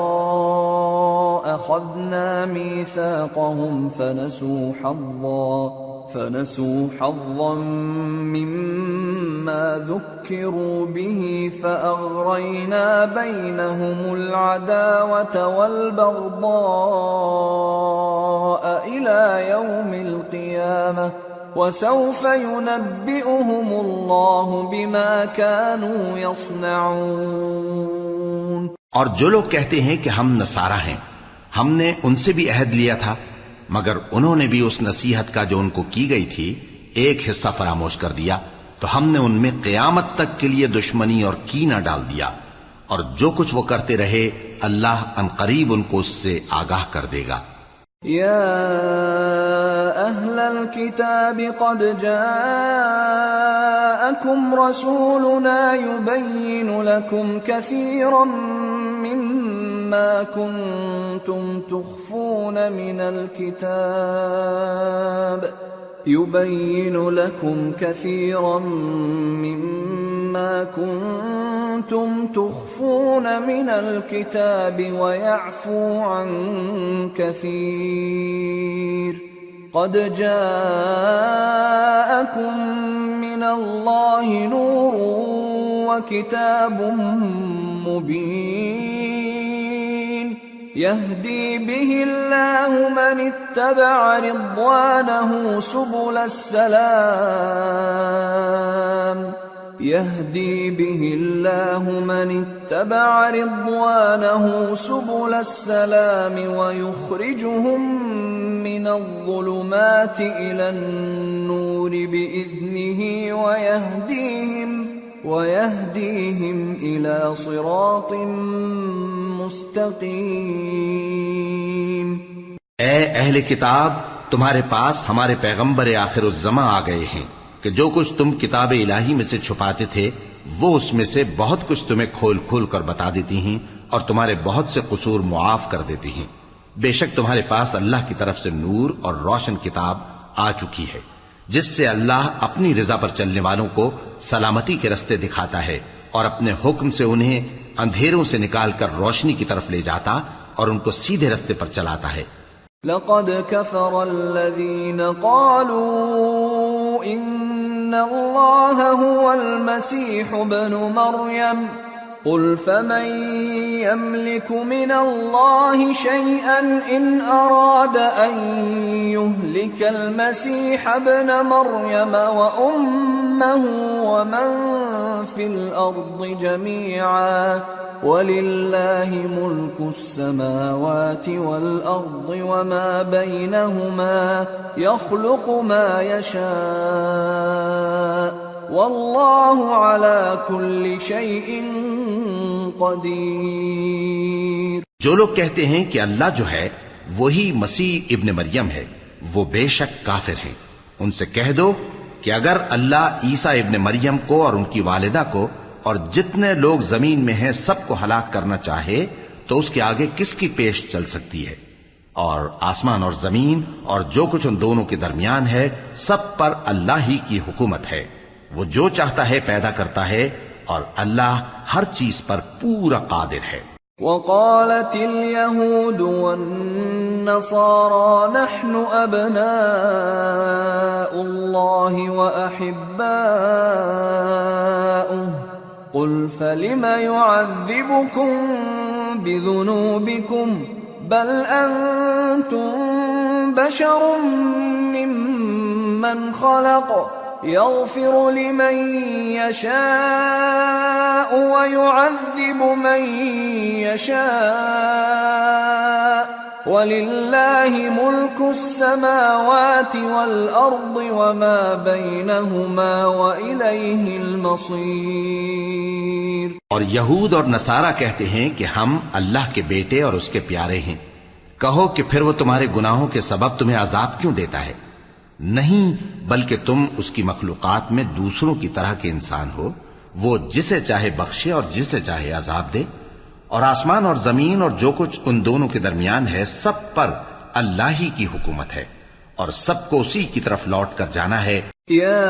أَخَذْنَا مِيثَاقَهُمْ فَنَسُوا حَظًّا مِّمَّا ذُكِّرُوا بِهِ فَأَغْرَيْنَا بَيْنَهُمُ الْعَدَاوَةَ وَالْبَغْضَاءَ إِلَىٰ يَوْمِ الْقِيَامَةِ وَسَوْفَ يُنَبِّئُهُمُ اللَّهُ بِمَا كَانُوا يَصْنَعُونَ. اور جو لوگ کہتے ہیں کہ ہم نصارہ ہیں ہم نے ان سے بھی عہد لیا تھا مگر انہوں نے بھی اس نصیحت کا جو ان کو کی گئی تھی ایک حصہ فراموش کر دیا تو ہم نے ان میں قیامت تک کے لیے دشمنی اور کینہ ڈال دیا. اور جو کچھ وہ کرتے رہے اللہ عنقریب ان کو اس سے آگاہ کر دے گا. يا أهل الكتاب قد جاءكم رسولنا يبين لكم كثيرا مما كنتم تخفون من الكتاب ويعفو عن كثير قد جاءكم من الله نور وكتاب مبين يهدي به الله من اتبع رضوانه سبل السلام يهدي به الله من اتبع رضوانه سبل السلام ويخرجهم من الظلمات إلى النور بإذنه ويهديهم إلى صراط مستقیم. اے اہل کتاب تمہارے پاس ہمارے پیغمبر آخر الزماں آ گئے ہیں کہ جو کچھ تم کتاب الہی میں سے چھپاتے تھے وہ اس میں سے بہت کچھ تمہیں کھول کھول کر بتا دیتی ہیں اور تمہارے بہت سے قصور معاف کر دیتی ہیں. بے شک تمہارے پاس اللہ کی طرف سے نور اور روشن کتاب آ چکی ہے جس سے اللہ اپنی رضا پر چلنے والوں کو سلامتی کے رستے دکھاتا ہے اور اپنے حکم سے انہیں اندھیروں سے نکال کر روشنی کی طرف لے جاتا اور ان کو سیدھے رستے پر چلاتا ہے. لقد كفر الذين قالوا إن الله هو المسيح ابن مريم قل فمن يملك من الله شيئا إن أراد أن يهلك المسيح ابن مريم وأمه ومن في الأرض جميعا وَلِلَّهِ مُلْكُ السَّمَاوَاتِ وَالْأَرْضِ وَمَا بَيْنَهُمَا يَخْلُقُ مَا يَشَاءُ وَاللَّهُ عَلَى كُلِّ شَيْءٍ قَدِيرٌ. جو لوگ کہتے ہیں کہ اللہ جو ہے وہی مسیح ابن مریم ہے وہ بے شک کافر ہیں. ان سے کہہ دو کہ اگر اللہ عیسیٰ ابن مریم کو اور ان کی والدہ کو اور جتنے لوگ زمین میں ہیں سب کو ہلاک کرنا چاہے تو اس کے آگے کس کی پیش چل سکتی ہے؟ اور آسمان اور زمین اور جو کچھ ان دونوں کے درمیان ہے سب پر اللہ ہی کی حکومت ہے. وہ جو چاہتا ہے پیدا کرتا ہے اور اللہ ہر چیز پر پورا قادر ہے. وقالت اليهود والنصارى نحن أبناء الله وأحباؤه قل فلم يعذبكم بذنوبكم بل أنتم بشر ممن خلق يغفر لمن يشاء ويعذب من يشاء ولله ملك السماوات والأرض وما بينهما وإليه المصير. اور یہود اور نصارہ کہتے ہیں کہ ہم اللہ کے بیٹے اور اس کے پیارے ہیں. کہو کہ پھر وہ تمہارے گناہوں کے سبب تمہیں عذاب کیوں دیتا ہے؟ نہیں، بلکہ تم اس کی مخلوقات میں دوسروں کی طرح کے انسان ہو. وہ جسے چاہے بخشے اور جسے چاہے عذاب دے. اور آسمان اور زمین اور جو کچھ ان دونوں کے درمیان ہے سب پر اللہ ہی کی حکومت ہے اور سب کو اسی کی طرف لوٹ کر جانا ہے. یا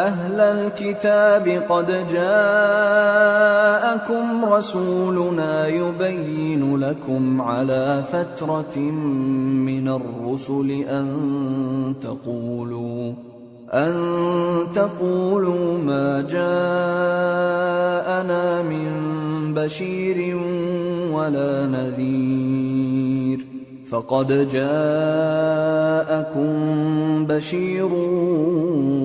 اہل الكتاب قد جاءکم رسولنا يبین لکم على فترة من الرسل ان تقولوا ما جاءنا من بشير ولا نذير فقد جاءكم بشير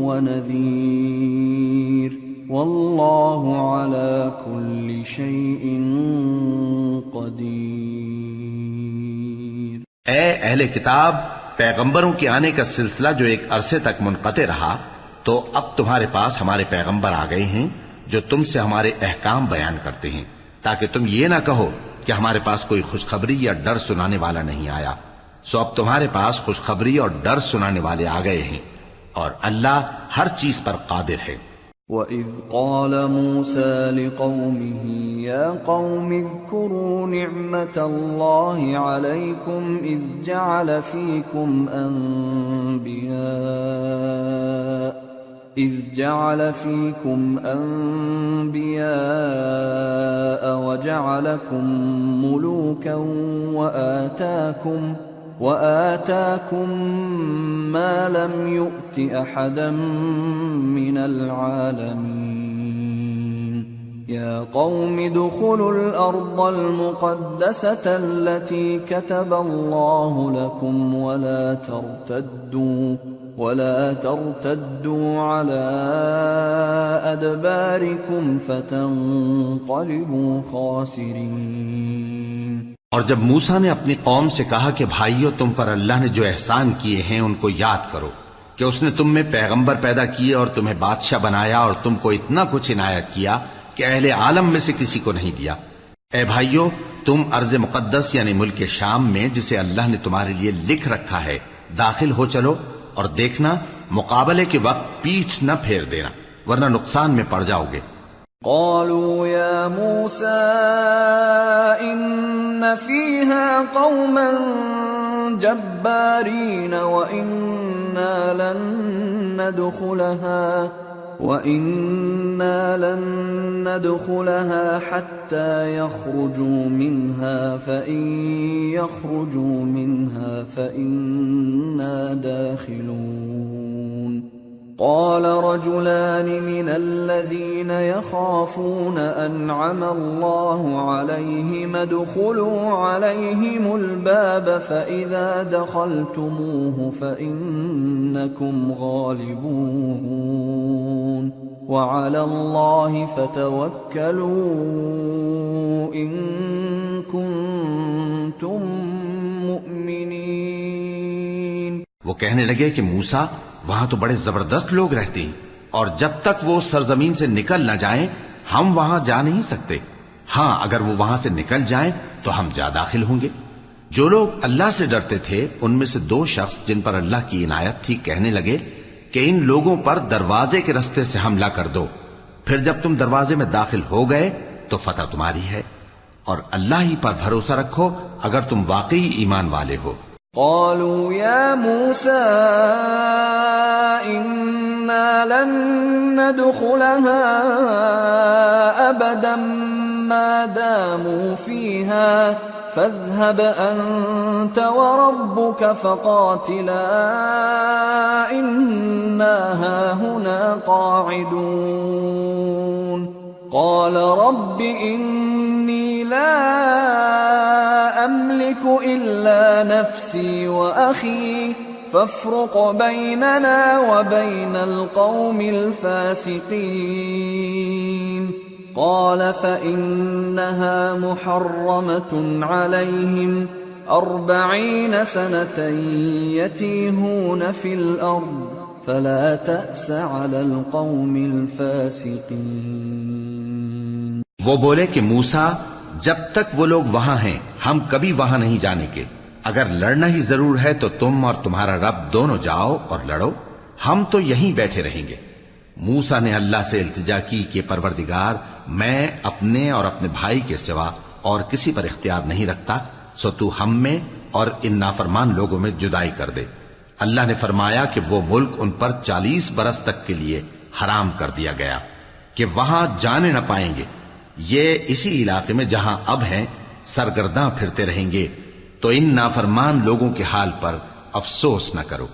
ونذير والله على كل شيء قدير. اے اہل کتاب، پیغمبروں کے آنے کا سلسلہ جو ایک عرصے تک منقطع رہا تو اب تمہارے پاس ہمارے پیغمبر آ گئے ہیں جو تم سے ہمارے احکام بیان کرتے ہیں، تاکہ تم یہ نہ کہو کہ ہمارے پاس کوئی خوشخبری یا ڈر سنانے والا نہیں آیا. سو اب تمہارے پاس خوشخبری اور ڈر سنانے والے آ گئے ہیں اور اللہ ہر چیز پر قادر ہے. وَإِذْ قَالَ مُوسَى لِقَوْمِهِ يَا قَوْمِ اذْكُرُوا نِعْمَةَ اللَّهِ عَلَيْكُمْ إِذْ جَعَلَ فِيكُمْ أَنْبِيَاءَ وَجَعَلَكُمْ مُلُوكًا وآتاكم ما لم يؤت أحدا من العالمين. يا قوم ادخلوا الأرض المقدسة التي كتب الله لكم ولا ترتدوا على أدباركم فتنقلبوا خاسرين. اور جب موسیٰ نے اپنی قوم سے کہا کہ بھائیو، تم پر اللہ نے جو احسان کیے ہیں ان کو یاد کرو، کہ اس نے تم میں پیغمبر پیدا کیے اور تمہیں بادشاہ بنایا اور تم کو اتنا کچھ عنایت کیا کہ اہل عالم میں سے کسی کو نہیں دیا. اے بھائیو، تم ارض مقدس یعنی ملک شام میں جسے اللہ نے تمہارے لیے لکھ رکھا ہے داخل ہو چلو، اور دیکھنا مقابلے کے وقت پیٹھ نہ پھیر دینا ورنہ نقصان میں پڑ جاؤ گے. قالوا يا موسى إن فيها قوما جبارين وإنا لن ندخلها حتى يخرجوا منها فإن يخرجوا منها فإنا داخلون. قال رجلان من الذين يخافون أنعم الله عليهم ادخلوا عليهم الباب فإذا دخلتموه فإنكم غالبون وعلى الله فتوكلوا إن كنتم مؤمنين. وہ کہنے لگے کہ موسیٰ، وہاں تو بڑے زبردست لوگ رہتے ہیں اور جب تک وہ سرزمین سے نکل نہ جائیں ہم وہاں جا نہیں سکتے. ہاں، اگر وہ وہاں سے نکل جائیں تو ہم جا داخل ہوں گے. جو لوگ اللہ سے ڈرتے تھے ان میں سے دو شخص جن پر اللہ کی عنایت تھی کہنے لگے کہ ان لوگوں پر دروازے کے راستے سے حملہ کر دو، پھر جب تم دروازے میں داخل ہو گئے تو فتح تمہاری ہے. اور اللہ ہی پر بھروسہ رکھو اگر تم واقعی ایمان والے ہو۔ قالوا يا موسى إنا لن ندخلها أبدا ما داموا فيها فاذهب أنت وربك فقاتلا إنا هاهنا قاعدون قال رب إني لا أملك إلا نفسي وأخي فافرق بيننا وبين القوم الفاسقين قال فإنها محرمة عليهم 40 سنة يتيهون في الأرض فلا تأس على القوم الفاسقين۔ وہ بولے کہ موسیٰ جب تک وہ لوگ وہاں ہیں ہم کبھی وہاں نہیں جانے کے، اگر لڑنا ہی ضرور ہے تو تم اور تمہارا رب دونوں جاؤ اور لڑو، ہم تو یہیں بیٹھے رہیں گے۔ موسیٰ نے اللہ سے التجا کی کہ پروردگار میں اپنے اور اپنے بھائی کے سوا اور کسی پر اختیار نہیں رکھتا، سو تو ہم میں اور ان نافرمان لوگوں میں جدائی کر دے۔ اللہ نے فرمایا کہ وہ ملک ان پر 40 برس تک کے لیے حرام کر دیا گیا کہ وہاں جانے نہ پائیں گے، یہ اسی علاقے میں جہاں اب ہیں سرگرداں پھرتے رہیں گے، تو ان نافرمان لوگوں کے حال پر افسوس نہ کرو۔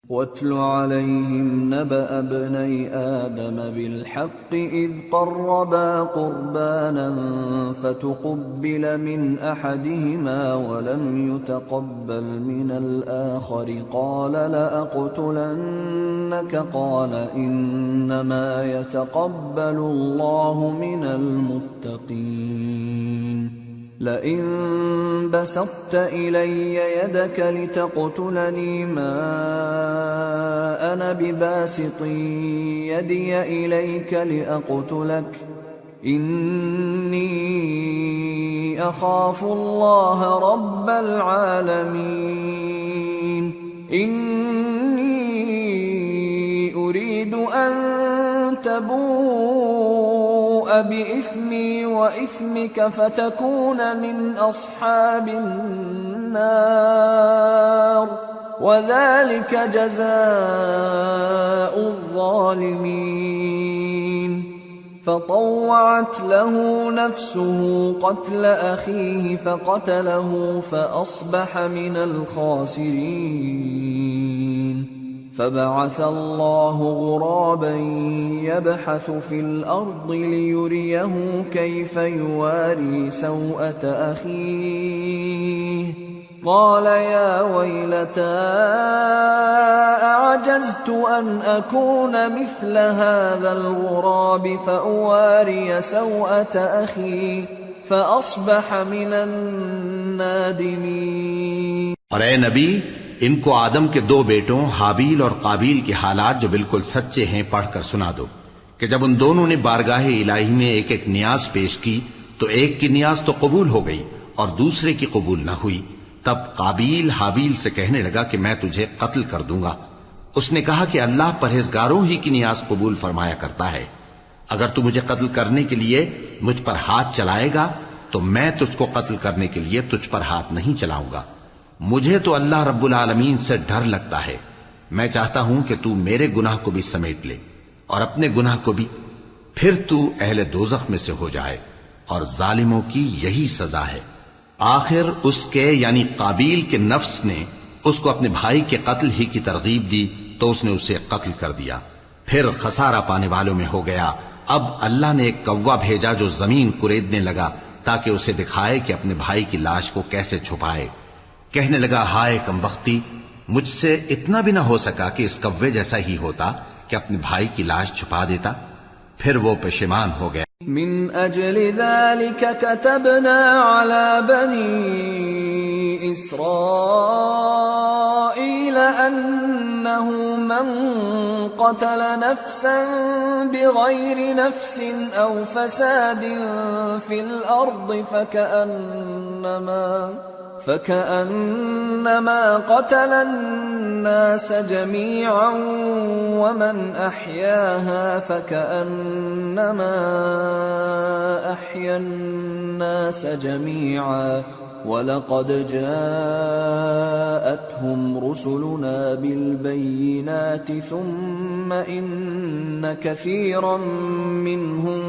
وَاتْلُ عَلَيْهِمْ نَبَأَ ابْنَيْ آدَمَ بِالْحَقِّ إِذْ قَرَّبَا قُرْبَانًا فَتُقُبِّلَ مِنْ أَحَدِهِمَا وَلَمْ يُتَقَبَّلْ مِنَ الْآخَرِ قَالَ لَأَقْتُلَنَّكَ قَالَ إِنَّمَا يَتَقَبَّلُ اللَّهُ مِنَ الْمُتَّقِينَ لئن بسطت إلي يدك لتقتلني ما أنا بباسط يدي إليك لأقتلك إني أخاف الله رب العالمين إني أريد أن تبوء بإثمي وإثمك فتكون من أصحاب النار وذلك جزاء الظالمين فطوعت له نفسه قتل أخيه فقتله فأصبح من الخاسرين فبعث الله غرابا يبحث في الأرض ليريه كيف يواري سوءة أخيه قال يا ويلتى أعجزت أن أكون مثل هذا الغراب فأواري سوءة أخي فأصبح من النادمين۔ اور اے نبی ان کو آدم کے 2 بیٹوں حابیل اور قابیل کے حالات جو بالکل سچے ہیں پڑھ کر سنا دو کہ جب ان دونوں نے بارگاہ الہی میں ایک ایک نیاز پیش کی تو ایک کی نیاز تو قبول ہو گئی اور دوسرے کی قبول نہ ہوئی، تب قابیل حابیل سے کہنے لگا کہ میں تجھے قتل کر دوں گا۔ اس نے کہا کہ اللہ پرہیزگاروں ہی کی نیاز قبول فرمایا کرتا ہے، اگر تو مجھے قتل کرنے کے لیے مجھ پر ہاتھ چلائے گا تو میں تجھ کو قتل کرنے کے لیے تجھ پر ہاتھ نہیں چلاؤں گا۔ مجھے تو اللہ رب العالمین سے ڈر لگتا ہے، میں چاہتا ہوں کہ تو میرے گناہ کو بھی سمیٹ لے اور اپنے گناہ کو بھی، پھر تو اہل دوزخ میں سے ہو جائے، اور ظالموں کی یہی سزا ہے۔ آخر اس کے یعنی قابیل کے نفس نے اس کو اپنے بھائی کے قتل ہی کی ترغیب دی تو اس نے اسے قتل کر دیا، پھر خسارہ پانے والوں میں ہو گیا۔ اب اللہ نے ایک کوا بھیجا جو زمین کریدنے لگا تاکہ اسے دکھائے کہ اپنے بھائی کی لاش کو کیسے چھپائے۔ کہنے لگا ہائے کمبختی، مجھ سے اتنا بھی نہ ہو سکا کہ اس کوے جیسا ہی ہوتا کہ اپنے بھائی کی لاش چھپا دیتا۔ پھر وہ پشیمان ہو گیا۔ من اجل ذلك كتبنا على بني اسرائيل انه من قتل نفسا بغير نفس او فساد في الارض فكأنما قتل الناس جميعا ومن أحياها فكأنما أحيا الناس جميعا وَلَقَدْ جَاءَتْهُمْ رُسُلُنَا بِالْبَيِّنَاتِ ثُمَّ إِنَّ كَثِيرًا مِّنْهُمْ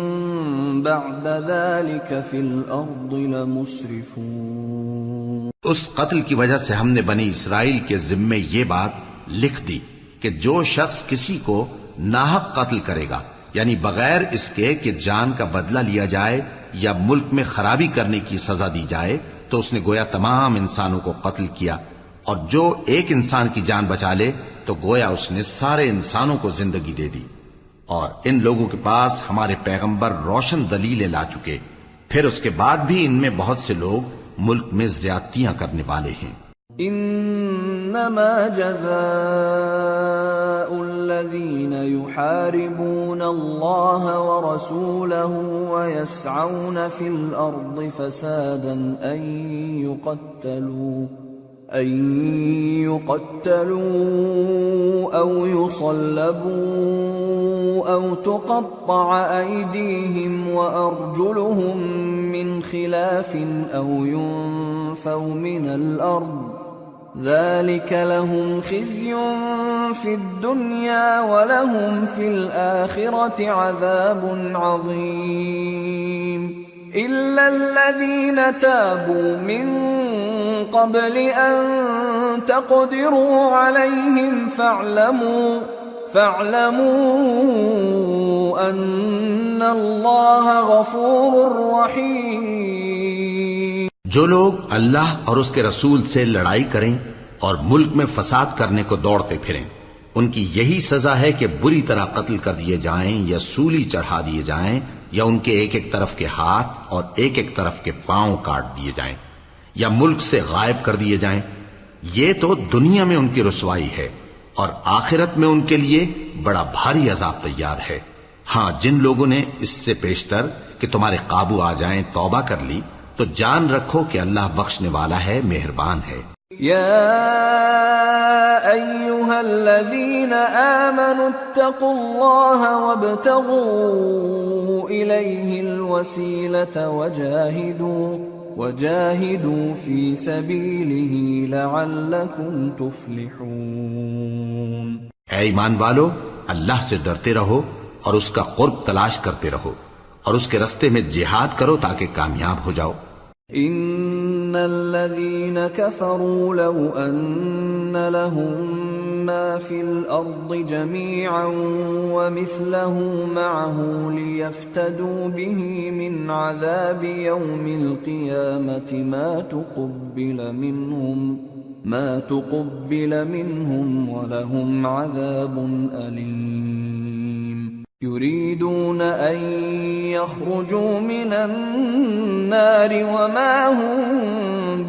بَعْدَ ذَلِكَ فِي الْأَرْضِ لَمُسْرِفُونَ۔ اس قتل کی وجہ سے ہم نے بنی اسرائیل کے ذمے یہ بات لکھ دی کہ جو شخص کسی کو ناحق قتل کرے گا، یعنی بغیر اس کے کہ جان کا بدلہ لیا جائے یا ملک میں خرابی کرنے کی سزا دی جائے، تو اس نے گویا تمام انسانوں کو قتل کیا، اور جو ایک انسان کی جان بچا لے تو گویا اس نے سارے انسانوں کو زندگی دے دی۔ اور ان لوگوں کے پاس ہمارے پیغمبر روشن دلیلیں لا چکے، پھر اس کے بعد بھی ان میں بہت سے لوگ ملک میں زیادتیاں کرنے والے ہیں۔ انما جزاء الذين يحاربون الله ورسوله ويسعون في الارض فسادا ان يقتلوا او يصلبوا او تقطع ايديهم وارجلهم من خلاف او ينفوا من الارض ذلك لهم خزي في الدنيا ولهم في الآخرة عذاب عظيم إلا الذين تابوا من قبل أن تقدروا عليهم فاعلموا أن الله غفور رحيم۔ جو لوگ اللہ اور اس کے رسول سے لڑائی کریں اور ملک میں فساد کرنے کو دوڑتے پھریں، ان کی یہی سزا ہے کہ بری طرح قتل کر دیے جائیں یا سولی چڑھا دیے جائیں یا ان کے ایک ایک طرف کے ہاتھ اور ایک ایک طرف کے پاؤں کاٹ دیے جائیں یا ملک سے غائب کر دیے جائیں۔ یہ تو دنیا میں ان کی رسوائی ہے، اور آخرت میں ان کے لیے بڑا بھاری عذاب تیار ہے۔ ہاں، جن لوگوں نے اس سے پیشتر کہ تمہارے قابو آ جائیں توبہ کر لی تو جان رکھو کہ اللہ بخشنے والا ہے، مہربان ہے۔ یا ایھا الذین آمنوا اتقوا اللہ وابتغوا الیہ الوسیلۃ وجاہدوا فی سبیلہ لعلکم تفلحون۔ اے ایمان والو، اللہ سے ڈرتے رہو اور اس کا قرب تلاش کرتے رہو، اور اس کے رستے میں جہاد کرو تاکہ کامیاب ہو جاؤ۔ ان الذين كفروا لو ان لهم ما في الارض جميعا ومثله معه ليفتدوا به من عذاب يوم القيامة ما تقبل منهم ولهم عذاب أليم يريدون أن يخرجوا من النار وما هم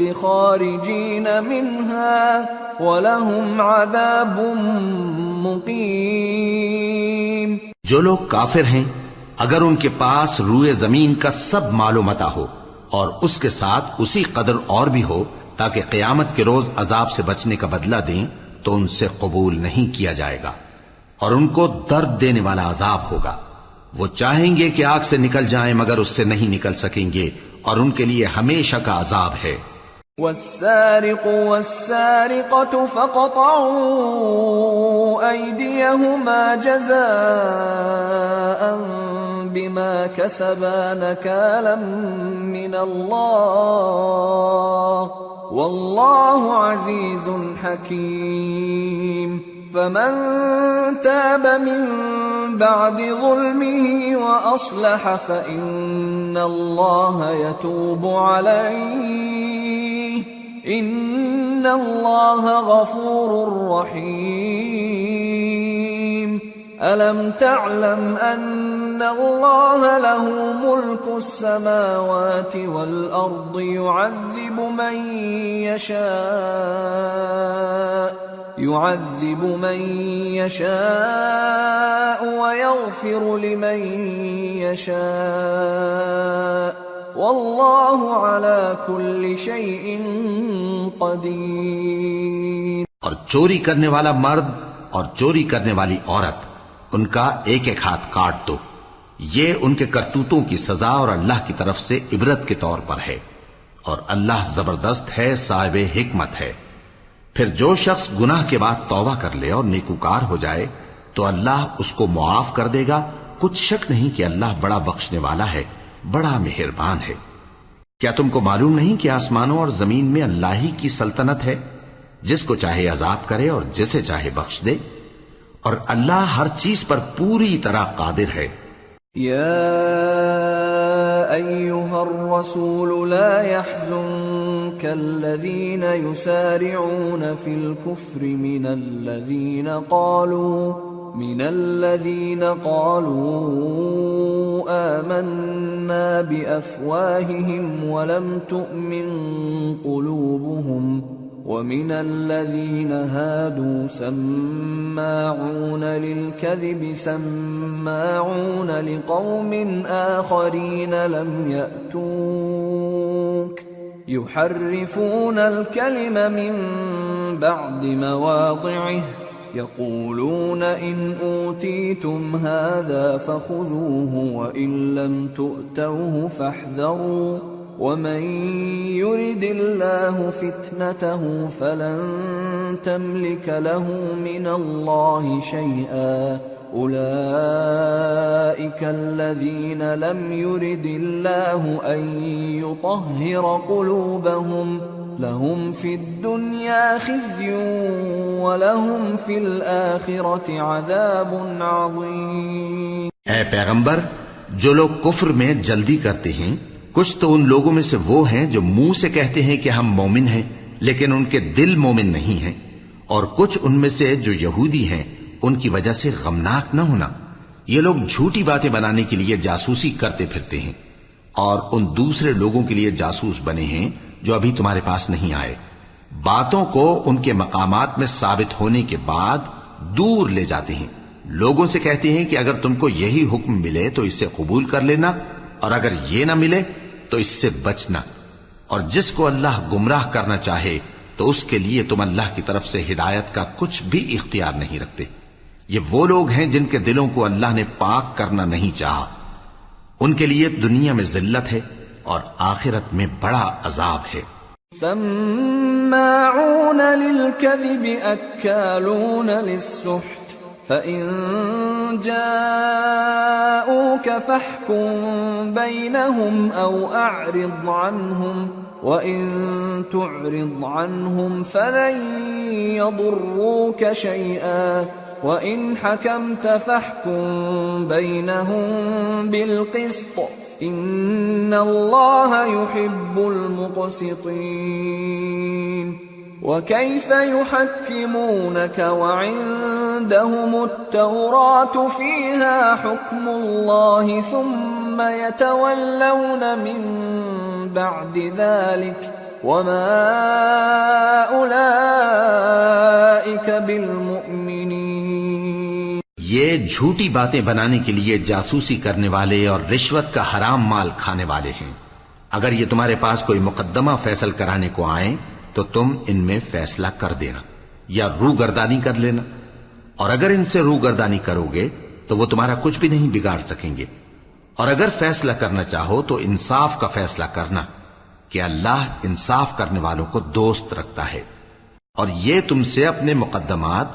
بخارجين منها ولهم عذاب مقيم۔ جو لوگ کافر ہیں، اگر ان کے پاس روئے زمین کا سب مال و متاع ہو اور اس کے ساتھ اسی قدر اور بھی ہو تاکہ قیامت کے روز عذاب سے بچنے کا بدلہ دیں، تو ان سے قبول نہیں کیا جائے گا، اور ان کو درد دینے والا عذاب ہوگا۔ وہ چاہیں گے کہ آگ سے نکل جائیں مگر اس سے نہیں نکل سکیں گے، اور ان کے لیے ہمیشہ کا عذاب ہے۔ والسارق والسارقة فاقطعوا أيديهما جزاء بما كسبا نكالا من الله والله عزيز حكيم۔ فمن تاب من بعد ظلمه وأصلح فإن الله يتوب عليه إن الله غفور رحيم۔ ألم تعلم أن الله له ملك السماوات والأرض يعذب من يشاء ويغفر لمن يشاء واللہ علی کل شیء قدیر. اور چوری کرنے والا مرد اور چوری کرنے والی عورت ان کا ایک ایک ہاتھ کاٹ دو. یہ ان کے کرتوتوں کی سزا اور اللہ کی طرف سے عبرت کے طور پر ہے، اور اللہ زبردست ہے، صاحب حکمت ہے. پھر جو شخص گناہ کے بعد توبہ کر لے اور نیکوکار ہو جائے تو اللہ اس کو معاف کر دے گا. کچھ شک نہیں کہ اللہ بڑا بخشنے والا ہے، بڑا مہربان ہے. کیا تم کو معلوم نہیں کہ آسمانوں اور زمین میں اللہ ہی کی سلطنت ہے، جس کو چاہے عذاب کرے اور جسے چاہے بخش دے، اور اللہ ہر چیز پر پوری طرح قادر ہے. یا ایہا الرسول لا يحزنك الذین یسارعون فی الكفر من الذین قالوا آمنا بأفواههم ولم تؤمن قلوبهم ومن الذين هادوا سماعون للكذب سماعون لقوم آخرين لم يأتوك يحرفون الكلم من بعد مواضعه يقولون إن أوتيتم هذا فخذوه وإن لم تؤتوه فاحذروا ومن يرد الله فتنته فلن تملك له من الله شيئا أولئك الذين لم يرد الله أن يطهر قلوبهم لهم في الدنيا خزي ولهم في الآخرة عذاب عظيم. اے پیغمبر، جو لوگ کفر میں جلدی کرتے ہیں کچھ تو ان لوگوں میں سے وہ ہیں جو منہ سے کہتے ہیں کہ ہم مومن ہیں لیکن ان کے دل مومن نہیں ہیں، اور کچھ ان میں سے جو یہودی ہیں ان کی وجہ سے غمناک نہ ہونا. یہ لوگ جھوٹی باتیں بنانے کے لیے جاسوسی کرتے پھرتے ہیں اور ان دوسرے لوگوں کے لیے جاسوس بنے ہیں جو ابھی تمہارے پاس نہیں آئے. باتوں کو ان کے مقامات میں ثابت ہونے کے بعد دور لے جاتے ہیں. لوگوں سے کہتے ہیں کہ اگر تم کو یہی حکم ملے تو اسے قبول کر لینا، اور اگر یہ نہ ملے تو اس سے بچنا. اور جس کو اللہ گمراہ کرنا چاہے تو اس کے لیے تم اللہ کی طرف سے ہدایت کا کچھ بھی اختیار نہیں رکھتے. یہ وہ لوگ ہیں جن کے دلوں کو اللہ نے پاک کرنا نہیں چاہا. ان کے لیے دنیا میں ذلت ہے اور آخرت میں بڑا عذاب ہے. سماعون للكذب اکالون للسحت فإن جاءوك فاحكم بينهم أو أعرض عنهم وإن تعرض عنهم فلن يضروك شيئا وإن حكمت فاحكم بينهم بالقسط إن الله يحب المقسطين. وكيف يحكمونك وعندهم التوراة فيها حكم الله ثم يتولون من بعد ذلك وما أولئك بالمؤمنين. یہ جھوٹی باتیں بنانے کے لیے جاسوسی کرنے والے اور رشوت کا حرام مال کھانے والے ہیں. اگر یہ تمہارے پاس کوئی مقدمہ فیصل کرانے کو آئیں تو تم ان میں فیصلہ کر دینا یا روگردانی کر لینا، اور اگر ان سے روگردانی کرو گے تو وہ تمہارا کچھ بھی نہیں بگاڑ سکیں گے. اور اگر فیصلہ کرنا چاہو تو انصاف کا فیصلہ کرنا کہ اللہ انصاف کرنے والوں کو دوست رکھتا ہے. اور یہ تم سے اپنے مقدمات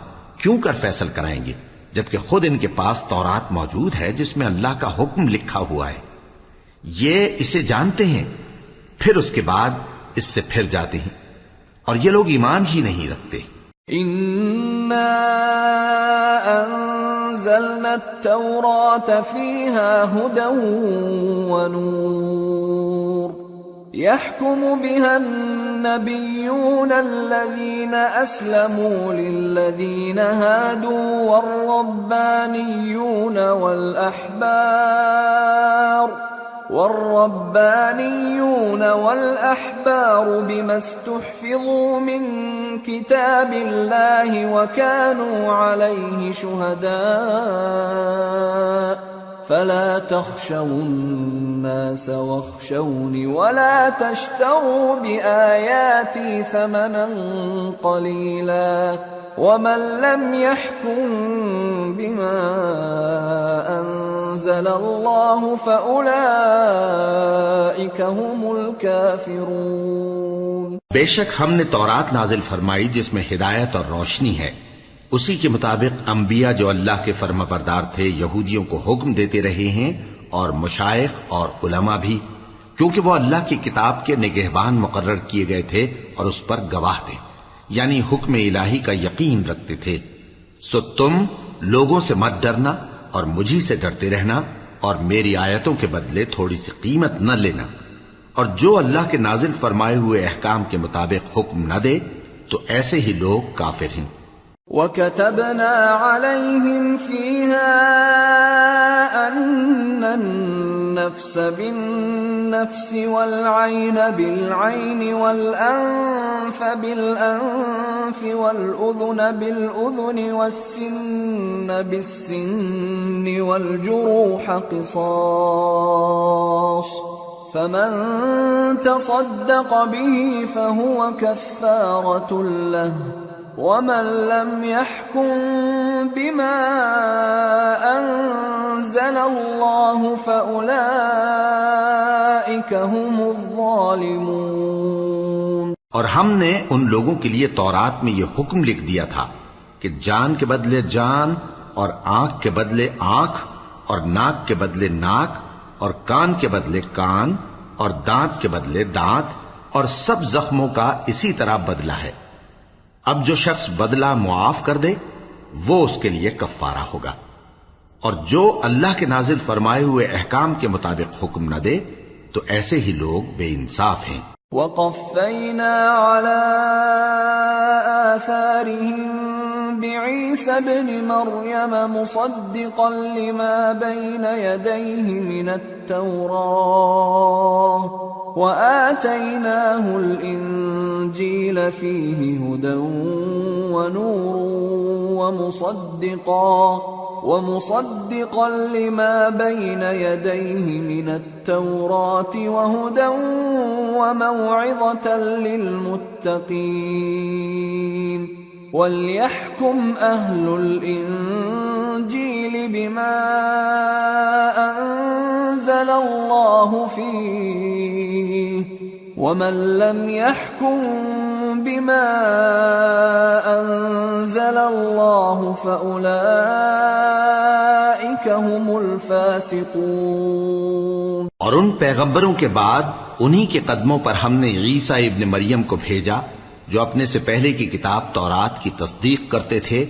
کیوں کر فیصل کرائیں گے جبکہ خود ان کے پاس تورات موجود ہے جس میں اللہ کا حکم لکھا ہوا ہے. یہ اسے جانتے ہیں پھر اس کے بعد اس سے پھر جاتے ہیں، اور یہ لوگ ایمان ہی نہیں رکھتے. اِنَّا أَنزَلْنَا التَّوْرَاةَ فِيهَا هُدًى وَنُورٌ يَحْكُمُ بِهَا النَّبِيُّونَ الَّذِينَ أَسْلَمُوا لِلَّذِينَ هَادُوا والربانيون والأحبار بما استحفظوا من كتاب الله وكانوا عليه شهداء فلا تخشوا الناس واخشوني ولا تشتروا بآياتي ثمنا قليلا ومن لم يحكم بما أنزل الله فأولئك هم الكافرون۔ بے شک ہم نے تورات نازل فرمائی جس میں ہدایت اور روشنی ہے، اسی کے مطابق انبیاء جو اللہ کے فرما بردار تھے یہودیوں کو حکم دیتے رہے ہیں، اور مشائخ اور علماء بھی، کیونکہ وہ اللہ کی کتاب کے نگہبان مقرر کیے گئے تھے اور اس پر گواہ تھے، یعنی حکم الہی کا یقین رکھتے تھے۔ سو تم لوگوں سے مت ڈرنا اور مجھی سے ڈرتے رہنا، اور میری آیتوں کے بدلے تھوڑی سی قیمت نہ لینا، اور جو اللہ کے نازل فرمائے ہوئے احکام کے مطابق حکم نہ دے تو ایسے ہی لوگ کافر ہیں۔ وَكَتَبْنَا عَلَيْهِمْ فِيهَا أَنَّ النَّفْسَ بِالنَّفْسِ وَالْعَيْنَ بِالْعَيْنِ وَالْأَنفَ بِالْأَنفِ وَالْأُذُنَ بِالْأُذُنِ وَالسِّنَّ بِالسِّنِّ وَالْجُرُوحَ قِصَاصٌ فَمَن تَصَدَّقَ بِهِ فَهُوَ كَفَّارَةٌ لَهُ وَمَن لَّمْ يَحْكُم بِمَا أَنزَلَ اللَّهُ فَأُولَئِكَ هُمُ الظَّالِمُونَ۔ اور ہم نے ان لوگوں کے لیے تورات میں یہ حکم لکھ دیا تھا کہ جان کے بدلے جان، اور آنکھ کے بدلے آنکھ، اور ناک کے بدلے ناک، اور کان کے بدلے کان، اور دانت کے بدلے دانت، اور سب زخموں کا اسی طرح بدلہ ہے۔ اب جو شخص بدلہ معاف کر دے وہ اس کے لیے کفارہ ہوگا، اور جو اللہ کے نازل فرمائے ہوئے احکام کے مطابق حکم نہ دے تو ایسے ہی لوگ بے انصاف ہیں۔ وَقَفَّيْنَا عَلَىٰ آثَارِهِم بِعِيسَى ابْنِ مَرْيَمَ مُصَدِّقًا لِمَا بَيْنَ يَدَيْهِ مِنَ التَّوْرَاةِ وَآتَيْنَاهُ الْإِنجِيلَ فِيهِ هُدًى وَنُورٌ وَمُصَدِّقًا لِمَا بَيْنَ يَدَيْهِ مِنَ التَّوْرَاةِ وَهُدًى وَمَوْعِظَةً لِّلْمُتَّقِينَ وَلْيَحْكُمْ أَهْلُ الْإِنجِيلِ بِمَا أَنزَلَ اللَّهُ فِيهِ وَمَن لَّمْ يَحْكُم بِمَا أَنزَلَ اللَّهُ فَأُولَئِكَ هُمُ الْفَاسِقُونَ۔ اور ان پیغمبروں کے بعد انہی کے قدموں پر ہم نے عیسیٰ ابن مریم کو بھیجا جو اپنے سے پہلے کی کتاب تورات کی تصدیق کرتے تھے،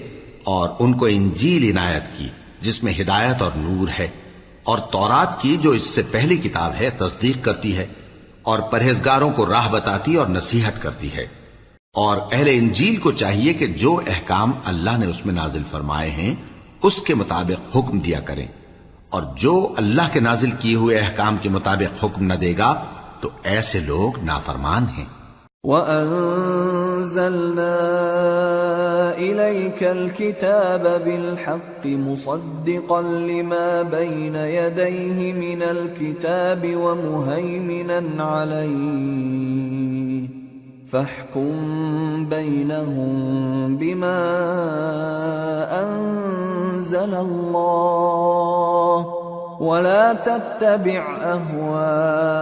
اور ان کو انجیل عنایت کی جس میں ہدایت اور نور ہے، اور تورات کی جو اس سے پہلی کتاب ہے تصدیق کرتی ہے، اور پرہیزگاروں کو راہ بتاتی اور نصیحت کرتی ہے۔ اور اہل انجیل کو چاہیے کہ جو احکام اللہ نے اس میں نازل فرمائے ہیں اس کے مطابق حکم دیا کریں، اور جو اللہ کے نازل کیے ہوئے احکام کے مطابق حکم نہ دے گا تو ایسے لوگ نافرمان ہیں۔ وَأَنزَلْنَا إِلَيْكَ الْكِتَابَ بِالْحَقِّ مُصَدِّقًا لِمَا بَيْنَ يَدَيْهِ مِنَ الْكِتَابِ وَمُهَيْمِنًا عَلَيْهِ فَاحْكُم بَيْنَهُم بِمَا أَنزَلَ اللَّهُ وَلَا تَتَّبِعْ أَهْوَاءَهُمْ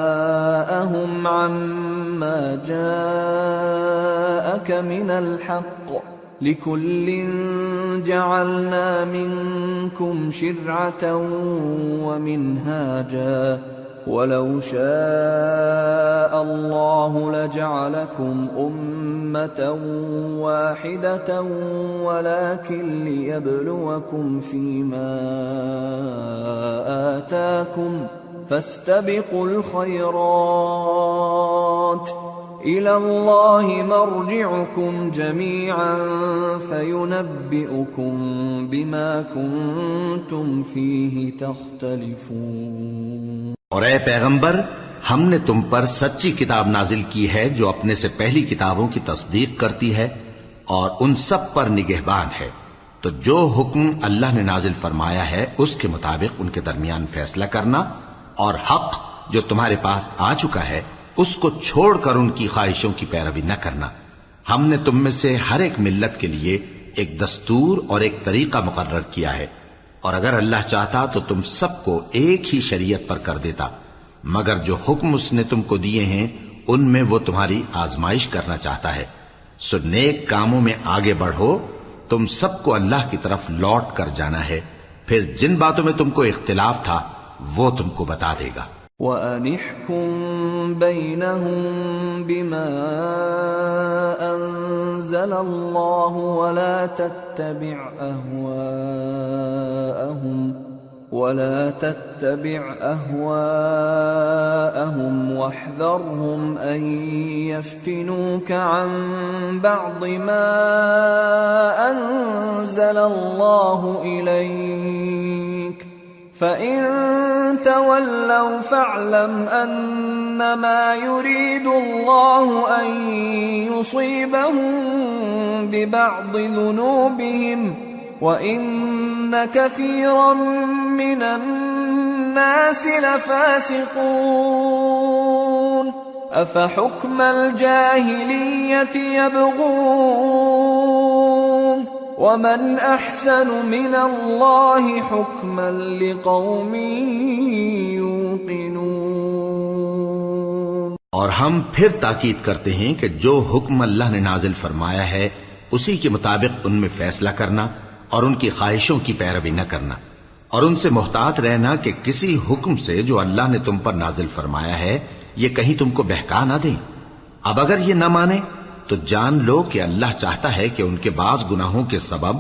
عَمَّا جَاءَكَ مِنَ الْحَقِّ لِكُلٍّ جَعَلْنَا مِنكُمْ شِرْعَةً وَمِنْهَاجًا وَلَوْ شَاءَ اللَّهُ لَجَعَلَكُمْ أُمَّةً وَاحِدَةً وَلَكِنْ لِيَبْلُوَكُمْ فِيمَا آتَاكُمْ فَاسْتَبِقُوا الْخَيْرَاتِ إِلَى اللَّهِ مَرْجِعُكُمْ جَمِيعًا فَيُنَبِّئُكُم بِمَا كُنتُمْ فِيهِ تَخْتَلِفُونَ۔ اور اے پیغمبر، ہم نے تم پر سچی کتاب نازل کی ہے جو اپنے سے پہلی کتابوں کی تصدیق کرتی ہے اور ان سب پر نگہبان ہے، تو جو حکم اللہ نے نازل فرمایا ہے اس کے مطابق ان کے درمیان فیصلہ کرنا، اور حق جو تمہارے پاس آ چکا ہے اس کو چھوڑ کر ان کی خواہشوں کی پیروی نہ کرنا۔ ہم نے تم میں سے ہر ایک ملت کے لیے ایک دستور اور ایک طریقہ مقرر کیا ہے، اور اگر اللہ چاہتا تو تم سب کو ایک ہی شریعت پر کر دیتا، مگر جو حکم اس نے تم کو دیے ہیں ان میں وہ تمہاری آزمائش کرنا چاہتا ہے۔ سو نیک کاموں میں آگے بڑھو، تم سب کو اللہ کی طرف لوٹ کر جانا ہے، پھر جن باتوں میں تم کو اختلاف تھا وہ تم کو بتا دے گا۔ وَأَنِ احْكُم بَيْنَهُم بِمَا أَنزَلَ اللَّهُ وَلَا تَتَّبِعْ أَهْوَاءَهُمْ وَاحْذَرْهُمْ أَن يَفْتِنُوكَ عَن بَعْضِ مَا أَنزَلَ اللَّهُ إِلَيْكَ فَإِن تَوَلَّوْا فَاعْلَمْ أَنَّمَا يُرِيدُ اللَّهُ أَن يُصِيبَهُم بِبَعْضِ ذُنُوبِهِمْ وَإِنَّ كَثِيرًا مِّنَ النَّاسِ لَفَاسِقُونَ أَفَحُكْمَ الْجَاهِلِيَّةِ يَبْغُونَ وَمَنْ أَحْسَنُ مِنَ اللَّهِ حُكْمًا لِقَوْمٍ يُوقِنُونَ۔ اور ہم پھر تاکید کرتے ہیں کہ جو حکم اللہ نے نازل فرمایا ہے اسی کے مطابق ان میں فیصلہ کرنا اور ان کی خواہشوں کی پیروی نہ کرنا، اور ان سے محتاط رہنا کہ کسی حکم سے جو اللہ نے تم پر نازل فرمایا ہے یہ کہیں تم کو بہکا نہ دیں۔ اب اگر یہ نہ مانے تو جان لو کہ اللہ چاہتا ہے کہ ان کے بعض گناہوں کے سبب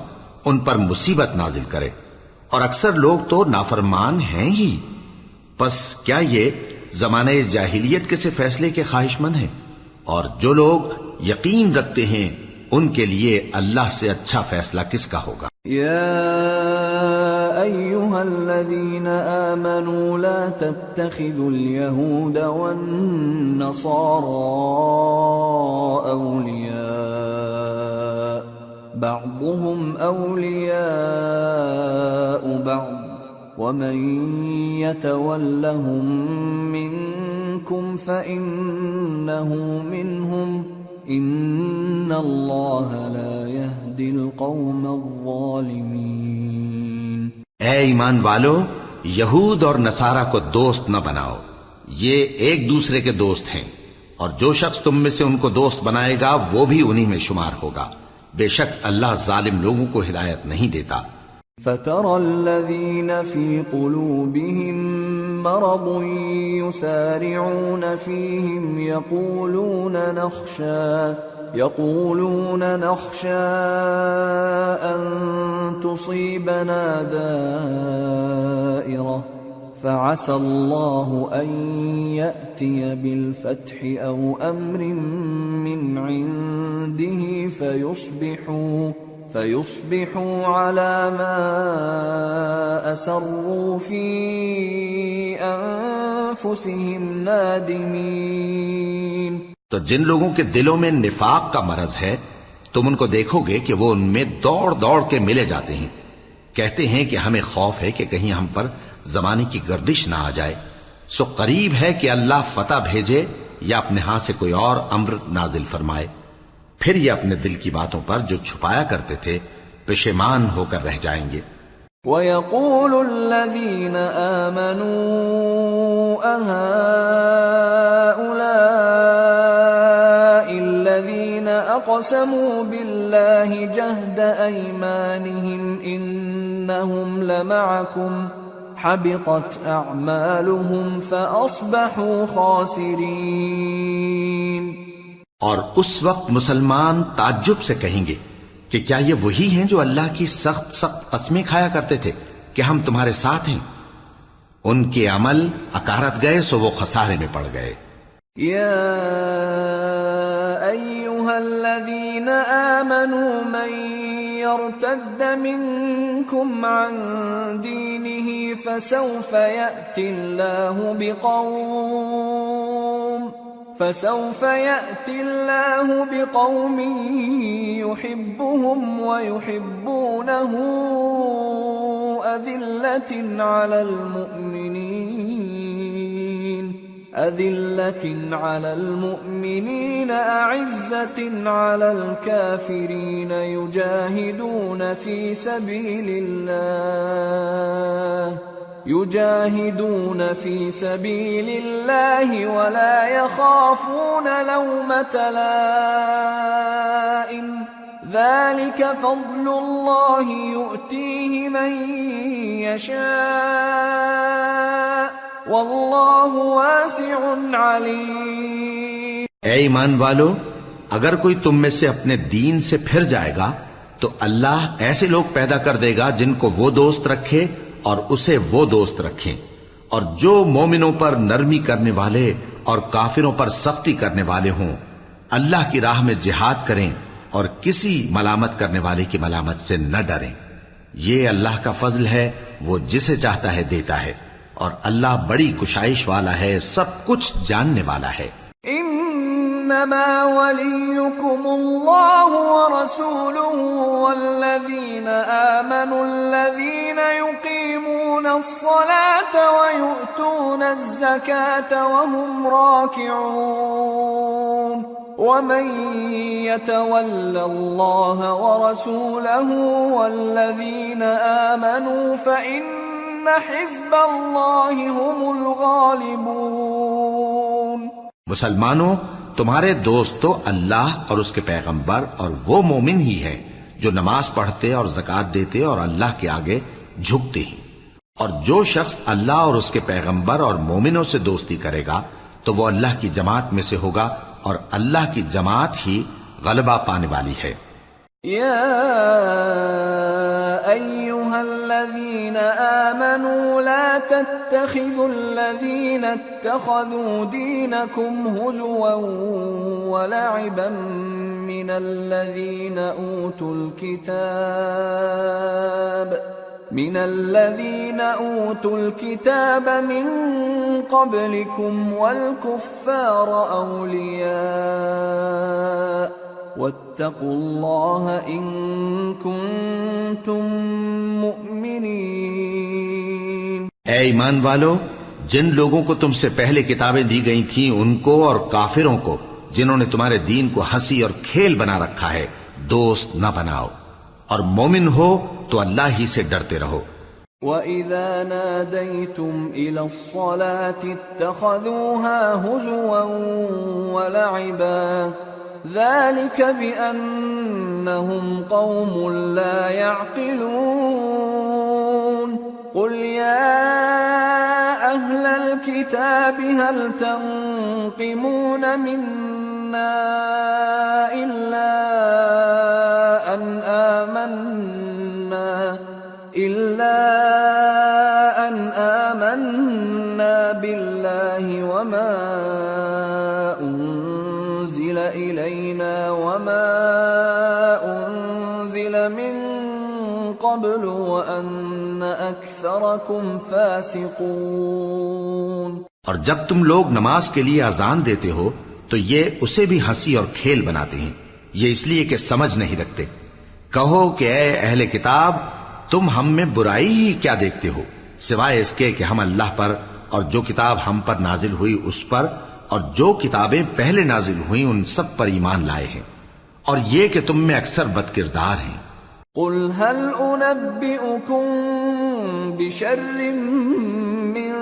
ان پر مصیبت نازل کرے، اور اکثر لوگ تو نافرمان ہیں ہی۔ پس کیا یہ زمانے جاہلیت کے سے فیصلے کے خواہش مند ہیں؟ اور جو لوگ یقین رکھتے ہیں ان کے لیے اللہ سے اچھا فیصلہ کس کا ہوگا؟ يا أيها الذين آمنوا لا تتخذوا اليهود والنصارى أولياء بعضهم أولياء بعض ومن يتولهم منكم فإنه منهم ان اللہ لا يهدی القوم الظالمین۔ اے ایمان والو، یہود اور نصارہ کو دوست نہ بناؤ، یہ ایک دوسرے کے دوست ہیں، اور جو شخص تم میں سے ان کو دوست بنائے گا وہ بھی انہی میں شمار ہوگا، بے شک اللہ ظالم لوگوں کو ہدایت نہیں دیتا۔ فَتَرَى الَّذِينَ فِي قُلُوبِهِم مَّرَضٌ يُسَارِعُونَ فِيهِمْ يَقُولُونَ نَخْشَىٰ أَن تُصِيبَنَا دَائِرَةٌ فَعَسَى اللَّهُ أَن يَأْتِيَ بِالْفَتْحِ أَوْ أَمْرٍ مِّنْ عِندِهِ فَيُصْبِحُوا عَلَى مَا أَسَرُّوا فِي أَنفُسِهِمْ نَادِمِينَ۔ تو جن لوگوں کے دلوں میں نفاق کا مرض ہے تم ان کو دیکھو گے کہ وہ ان میں دوڑ دوڑ کے ملے جاتے ہیں، کہتے ہیں کہ ہمیں خوف ہے کہ کہیں ہم پر زمانے کی گردش نہ آ جائے، سو قریب ہے کہ اللہ فتح بھیجے یا اپنے ہاں سے کوئی اور امر نازل فرمائے، پھر یہ اپنے دل کی باتوں پر جو چھپایا کرتے تھے پشیمان ہو کر رہ جائیں گے۔ وَيَقُولُ الَّذِينَ آمَنُوا أَهَٰؤُلَاءِ الَّذِينَ أَقْسَمُوا بِاللَّهِ جَهْدَ أَيْمَانِهِمْ إِنَّهُمْ لَمَعَكُمْ حَبِطَتْ أَعْمَالُهُمْ فَأَصْبَحُوا خَاسِرِينَ۔ اور اس وقت مسلمان تعجب سے کہیں گے کہ کیا یہ وہی ہیں جو اللہ کی سخت سخت قسمیں کھایا کرتے تھے کہ ہم تمہارے ساتھ ہیں؟ ان کے عمل اکارت گئے سو وہ خسارے میں پڑ گئے۔ یا ایھا الذین آمنوا من یرتد منکم عن دینہ فسوف یأتی اللہ بقوم يحبهم ويحبونه أذلة على المؤمنين أعزة على الكافرين يجاهدون في سبيل الله ولا يخافون لومة لائم ذلك فضل الله يؤتيه من يشاء واللہ واسع علیم۔ اے ایمان والو، اگر کوئی تم میں سے اپنے دین سے پھر جائے گا تو اللہ ایسے لوگ پیدا کر دے گا جن کو وہ دوست رکھے اور اسے وہ دوست رکھیں، اور جو مومنوں پر نرمی کرنے والے اور کافروں پر سختی کرنے والے ہوں، اللہ کی راہ میں جہاد کریں اور کسی ملامت کرنے والے کی ملامت سے نہ ڈریں۔ یہ اللہ کا فضل ہے، وہ جسے چاہتا ہے دیتا ہے، اور اللہ بڑی کشائش والا ہے، سب کچھ جاننے والا ہے۔ انما وليكم الله ورسوله والذين آمنوا الذين يقيمون الصلاة ويؤتون الزكاة وهم راكعون ومن يتول الله ورسوله والذين آمنوا فإن حزب الله هم الغالبون۔ مسلمانوں، تمہارے دوست تو اللہ اور اس کے پیغمبر اور وہ مومن ہی ہیں جو نماز پڑھتے اور زکوٰۃ دیتے اور اللہ کے آگے جھکتے ہیں، اور جو شخص اللہ اور اس کے پیغمبر اور مومنوں سے دوستی کرے گا تو وہ اللہ کی جماعت میں سے ہوگا، اور اللہ کی جماعت ہی غلبہ پانے والی ہے۔ یا ایھا الذین آمنوا لا تتخذوا الذین اتخذوا دینکم ہزوا ولعبا من الذین اوتوا الكتاب من قبلكم والكفار اولیاء واتقوا اللہ ان کنتم مؤمنین۔ اے ایمان والو، جن لوگوں کو تم سے پہلے کتابیں دی گئی تھیں ان کو اور کافروں کو جنہوں نے تمہارے دین کو ہنسی اور کھیل بنا رکھا ہے دوست نہ بناؤ، اور مومن ہو تو اللہ ہی سے ڈرتے رہو۔ وَإِذَا نَادَيْتُمْ إِلَى الصَّلَاةِ اتَّخَذُوهَا هُزُوًا وَلَعِبًا ذَلِكَ بِأَنَّهُمْ قَوْمٌ لَا يَعْقِلُونَ قُلْ يَا أَهْلَ الْكِتَابِ هَلْ تَنقِمُونَ مِنَّا إِلَّا أَنْ آمَنَّا بِاللَّهِ وَمَا أُنزِلَ إِلَيْنَا وَمَا أُنزِلَ مِن قَبْلُ وَأَنَّ أَكْثَرَكُمْ فَاسِقُونَ۔ اور جب تم لوگ نماز کے لیے اذان دیتے ہو تو یہ اسے بھی ہنسی اور کھیل بناتے ہیں، یہ اس لیے کہ سمجھ نہیں رکھتے۔ کہو کہ اے اہل کتاب، تم ہم میں برائی ہی کیا دیکھتے ہو، سوائے اس کے کہ ہم اللہ پر اور جو کتاب ہم پر نازل ہوئی اس پر اور جو کتابیں پہلے نازل ہوئیں ان سب پر ایمان لائے ہیں، اور یہ کہ تم میں اکثر بد کردار ہیں۔ قل هل انبئكم بشر من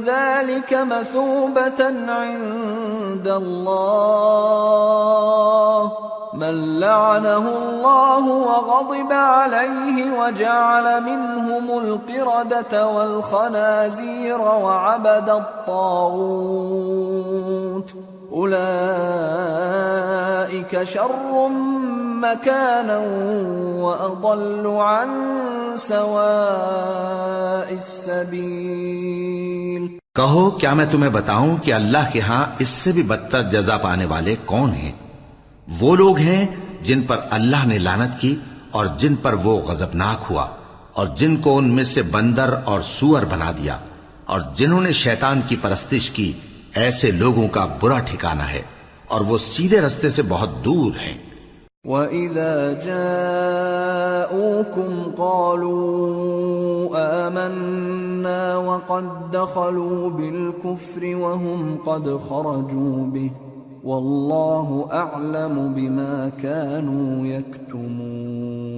ذلك مثوبة عند الله من لعنه الله وغضب عليه وجعل منهم القردة والخنازير وعبد الطاغوت أولئك شر مكانا وأضل عن سواء السبيل۔ کہو کیا میں تمہیں بتاؤں کہ اللہ کے ہاں اس سے بھی بدتر جزا پانے والے کون ہیں؟ وہ لوگ ہیں جن پر اللہ نے لعنت کی اور جن پر وہ غضبناک ہوا، اور جن کو ان میں سے بندر اور سور بنا دیا، اور جنہوں نے شیطان کی پرستش کی، ایسے لوگوں کا برا ٹھکانہ ہے، اور وہ سیدھے رستے سے بہت دور ہیں۔ وَإِذَا جَاءُوكُمْ قَالُوا آمَنَّا وَقَدْ دَخَلُوا بِالْكُفْرِ وَهُمْ قَدْ خَرَجُوا بِهِ وَاللَّهُ أَعْلَمُ بِمَا كَانُوا يَكْتُمُونَ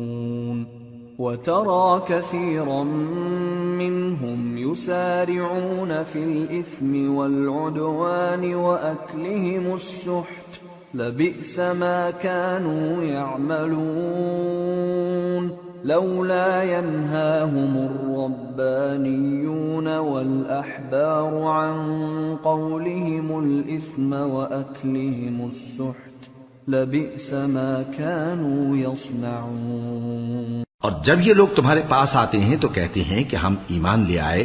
وَتَرَى كَثِيرًا مِّنْهُمْ يُسَارِعُونَ فِي الْإِثْمِ وَالْعُدْوَانِ وَأَكْلِهِمُ السُّحْتَ لبئس ما كانوا يعملون لولا ينهاهم الربانيون والأحبار عن قولهم الإثم وأكلهم السحت لبئس ما كانوا يصنعون. اور جب یہ لوگ تمہارے پاس آتے ہیں تو کہتے ہیں کہ ہم ایمان لے آئے،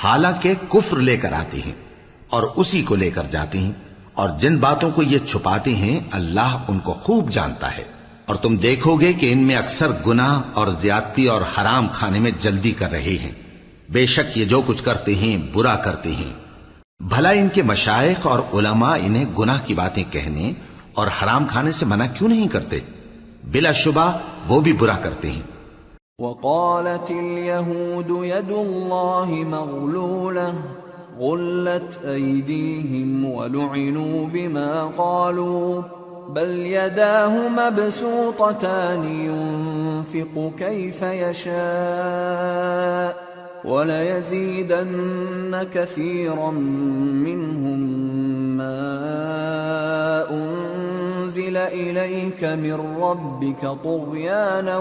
حالانکہ کفر لے کر آتے ہیں اور اسی کو لے کر جاتے ہیں، اور جن باتوں کو یہ چھپاتے ہیں اللہ ان کو خوب جانتا ہے. اور تم دیکھو گے کہ ان میں اکثر گناہ اور زیادتی اور حرام کھانے میں جلدی کر رہے ہیں. بے شک یہ جو کچھ کرتے ہیں برا کرتے ہیں. بھلا ان کے مشائخ اور علماء انہیں گناہ کی باتیں کہنے اور حرام کھانے سے منع کیوں نہیں کرتے؟ بلا شبہ وہ بھی برا کرتے ہیں. وقالت اليهود يد الله مغلولة غلت أيديهم ولعنوا بما قالوا بل يداه مبسوطتان ينفق كيف يشاء وليزيدن كثيرا منهم ما أنزل إليك من ربك طغيانا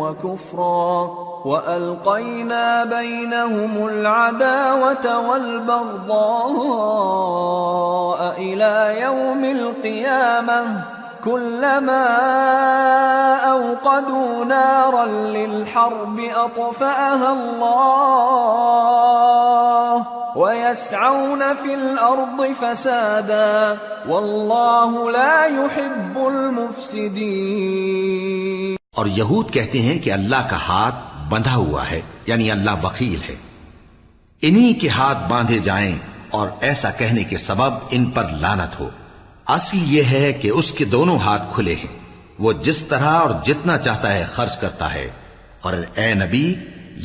وكفرا وألقينا بينهم العداوة والبغضاء إلى يوم القيامة كلما أوقدوا نارا للحرب أطفأها الله ويسعون في الأرض فسادا والله لا يحب المفسدين. اور یہود کہتے ہیں کہ اللہ کا ہاتھ بندھا ہوا ہے، یعنی اللہ بخیل ہے. انہی کے ہاتھ باندھے جائیں اور ایسا کہنے کے سبب ان پر لعنت ہو. اصل یہ ہے کہ اس کے دونوں ہاتھ کھلے ہیں، وہ جس طرح اور جتنا چاہتا ہے خرچ کرتا ہے. اور اے نبی،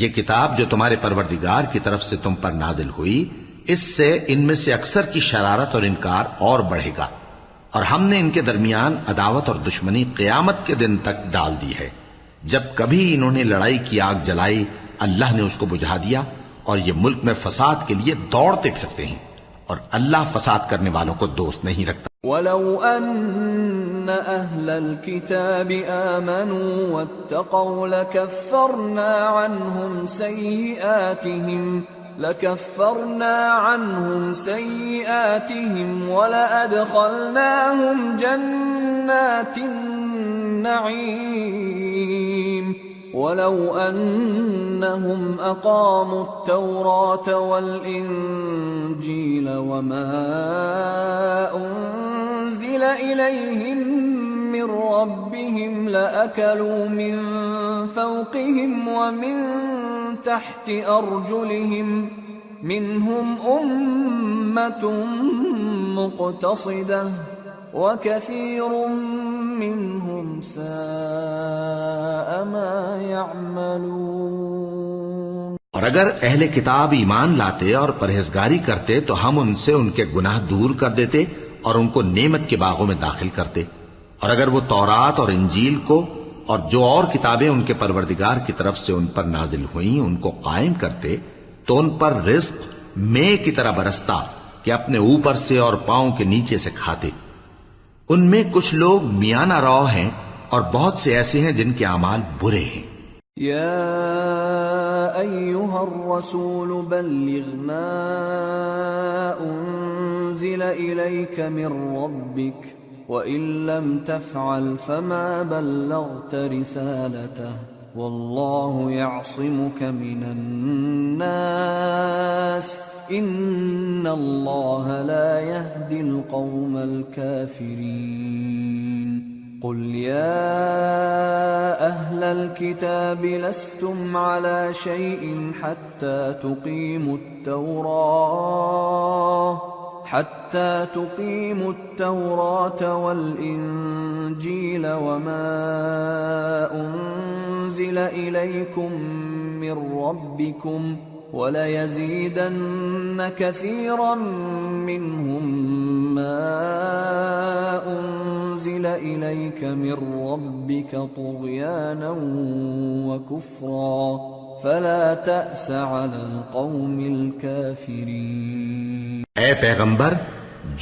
یہ کتاب جو تمہارے پروردگار کی طرف سے تم پر نازل ہوئی، اس سے ان میں سے اکثر کی شرارت اور انکار اور بڑھے گا، اور ہم نے ان کے درمیان عداوت اور دشمنی قیامت کے دن تک ڈال دی ہے. جب کبھی انہوں نے لڑائی کی آگ جلائی، اللہ نے اس کو بجھا دیا، اور یہ ملک میں فساد کے لیے دوڑتے پھرتے ہیں، اور اللہ فساد کرنے والوں کو دوست نہیں رکھتا. وَلَوْ أَنَّ أَهْلَ الْكِتَابِ آمَنُوا وَاتَّقَوْا لَكَفَّرْنَا عَنْهُمْ سَيِّئَاتِهِمْ وَلَأَدْخَلْنَاهُمْ جَنَّاتِ النَّعِيمِ وَلَوْ أَنَّهُمْ أَقَامُوا التَّوْرَاةَ وَالْإِنْجِيلَ وَمَا أُنْزِلَ إِلَيْهِمْ مِنْ رَبِّهِمْ لَأَكَلُوا مِنْ فَوْقِهِمْ وَمِنْ تحت أرجلهم منهم أمة مقتصدة وكثير منهم ساء ما يعملون. اور اگر اہل کتاب ایمان لاتے اور پرہیزگاری کرتے تو ہم ان سے ان کے گناہ دور کر دیتے اور ان کو نعمت کے باغوں میں داخل کرتے. اور اگر وہ تورات اور انجیل کو اور جو اور کتابیں ان کے پروردگار کی طرف سے ان پر نازل ہوئیں ان کو قائم کرتے تو ان پر رزق مے کی طرح برستا کہ اپنے اوپر سے اور پاؤں کے نیچے سے کھاتے. ان میں کچھ لوگ میانہ رو ہیں اور بہت سے ایسے ہیں جن کے اعمال برے ہیں. یا ایھا الرسول بلغ ما انزل الیک من ربک وَإِن لَّمْ تَفْعَلْ فَمَا بَلَّغْتَ رِسَالَتَهُ وَاللَّهُ يَعْصِمُكَ مِنَ النَّاسِ إِنَّ اللَّهَ لَا يَهْدِي الْقَوْمَ الْكَافِرِينَ. قُلْ يَا أَهْلَ الْكِتَابِ لَسْتُمْ عَلَى شَيْءٍ حَتَّى تُقِيمُوا التَّوْرَاةَ حتى تقيموا التوراة والإنجيل وما أنزل إليكم من ربكم وَلَيَزِيدَنَّ كَثِيرًا مِّنْهُمْ مَا أُنزِلَ إِلَيْكَ مِن رَّبِّكَ طُغْيَانًا وَكُفْرًا فَلَا تَأْسَ عَلَى الْقَوْمِ الْكَافِرِينَ۔ اے پیغمبر،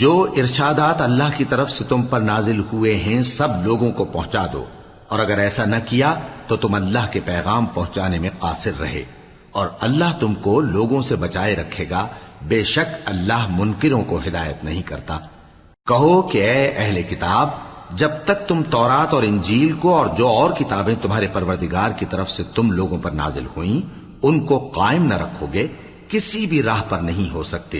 جو ارشادات اللہ کی طرف سے تم پر نازل ہوئے ہیں سب لوگوں کو پہنچا دو، اور اگر ایسا نہ کیا تو تم اللہ کے پیغام پہنچانے میں قاصر رہے، اور اللہ تم کو لوگوں سے بچائے رکھے گا، بے شک اللہ منکروں کو ہدایت نہیں کرتا۔ کہو کہ اے اہل کتاب، جب تک تم تورات اور انجیل کو اور جو اور کتابیں تمہارے پروردگار کی طرف سے تم لوگوں پر نازل ہوئیں ان کو قائم نہ رکھو گے، کسی بھی راہ پر نہیں ہو سکتے،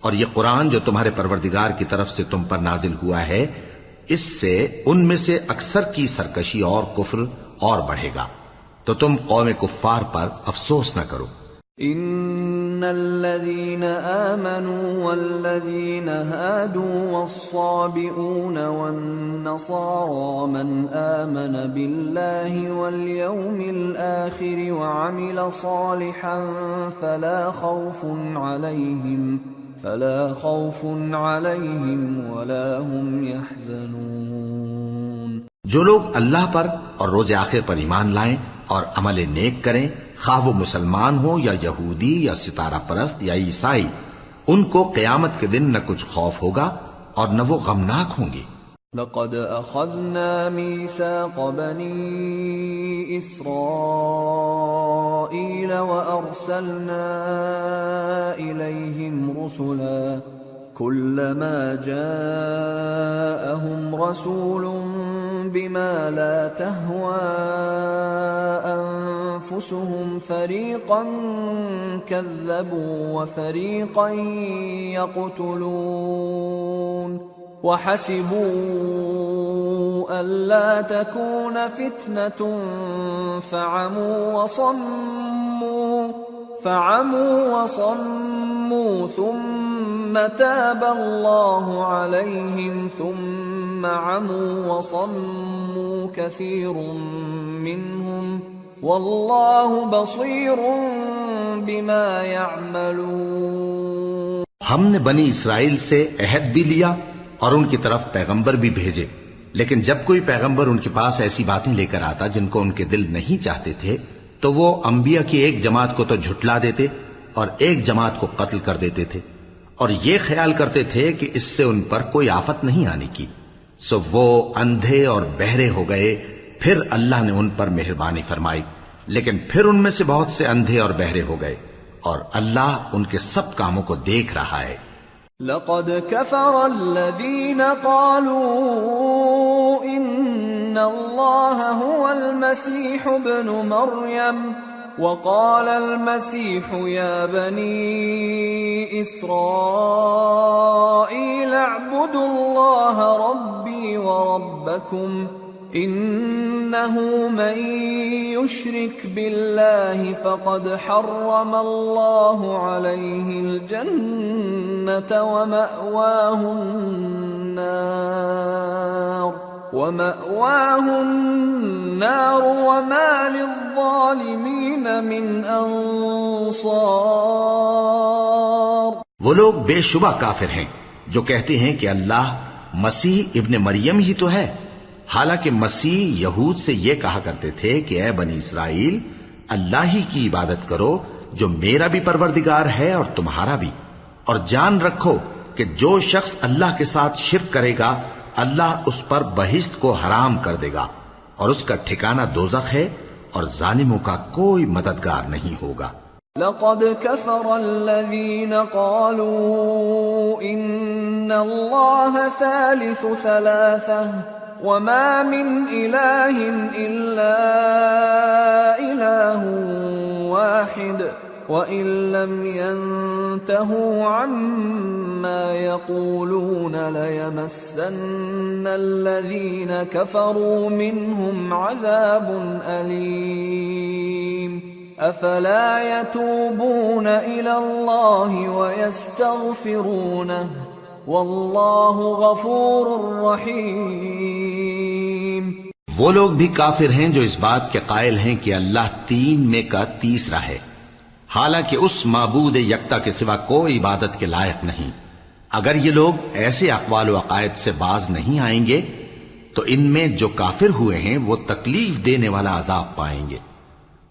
اور یہ قرآن جو تمہارے پروردگار کی طرف سے تم پر نازل ہوا ہے، اس سے ان میں سے اکثر کی سرکشی اور کفر اور بڑھے گا، تو تم قوم کفار پر افسوس نہ کرو۔ ان الذين آمنوا والذين هادوا والصابئون والنصارى من آمن بالله واليوم الآخر وعمل صالحا فلا خوف عليهم ولا هم يحزنون۔ جو لوگ اللہ پر اور روز آخر پر ایمان لائیں اور عمل نیک کریں، خواہ وہ مسلمان ہو یا یہودی یا ستارہ پرست یا عیسائی، ان کو قیامت کے دن نہ کچھ خوف ہوگا اور نہ وہ غمناک ہوں گے۔ لقد اخذنا ميثاق بني اسرائيل وارسلنا اليهم رسلا كلما جاءهم رسول بما لا تهوى أنفسهم فريقا كذبوا وفريقا يقتلون وحسبوا ألا تكون فتنة فعموا وصموا ثم تاب الله عليهم ثم عموا وصموا كثير منهم والله بصير بما يعملون۔ ہم نے بنی اسرائیل سے عہد بھی لیا اور ان کی طرف پیغمبر بھی بھیجے، لیکن جب کوئی پیغمبر ان کے پاس ایسی باتیں لے کر آتا جن کو ان کے دل نہیں چاہتے تھے تو وہ انبیاء کی ایک جماعت کو تو جھٹلا دیتے اور ایک جماعت کو قتل کر دیتے تھے، اور یہ خیال کرتے تھے کہ اس سے ان پر کوئی آفت نہیں آنے کی، سو وہ اندھے اور بہرے ہو گئے۔ پھر اللہ نے ان پر مہربانی فرمائی، لیکن پھر ان میں سے بہت سے اندھے اور بہرے ہو گئے، اور اللہ ان کے سب کاموں کو دیکھ رہا ہے۔ لقد كفر الذين قالوا إن الله هو المسيح ابن مريم وقال المسيح يا بني إسرائيل اعبدوا الله ربي وربكم إنه من يشرك بالله فقد حرم الله عليه الجنة ومأواه النار وما للظالمين من أنصار۔ وہ لوگ بے شبہ کافر ہیں جو کہتے ہیں کہ اللہ مسیح ابن مریم ہی تو ہے، حالانکہ مسیح یہود سے یہ کہا کرتے تھے کہ اے بنی اسرائیل، اللہ ہی کی عبادت کرو جو میرا بھی پروردگار ہے اور تمہارا بھی، اور جان رکھو کہ جو شخص اللہ کے ساتھ شرک کرے گا اللہ اس پر بہشت کو حرام کر دے گا، اور اس کا ٹھکانہ دوزخ ہے، اور ظالموں کا کوئی مددگار نہیں ہوگا۔ لقد كفر الذين قالوا إن الله ثالث ثلاثة وما من إله إلا إله واحد وإن لم ينتهوا عما يقولون ليمسن الذين كفروا منهم عذاب أليم أفلا يتوبون إلى الله ويستغفرونه واللہ غفور رحیم۔ وہ لوگ بھی کافر ہیں جو اس بات کے قائل ہیں کہ اللہ تین میں کا تیسرا ہے، حالانکہ اس معبود یکتا کے سوا کوئی عبادت کے لائق نہیں۔ اگر یہ لوگ ایسے اقوال و عقائد سے باز نہیں آئیں گے تو ان میں جو کافر ہوئے ہیں وہ تکلیف دینے والا عذاب پائیں گے۔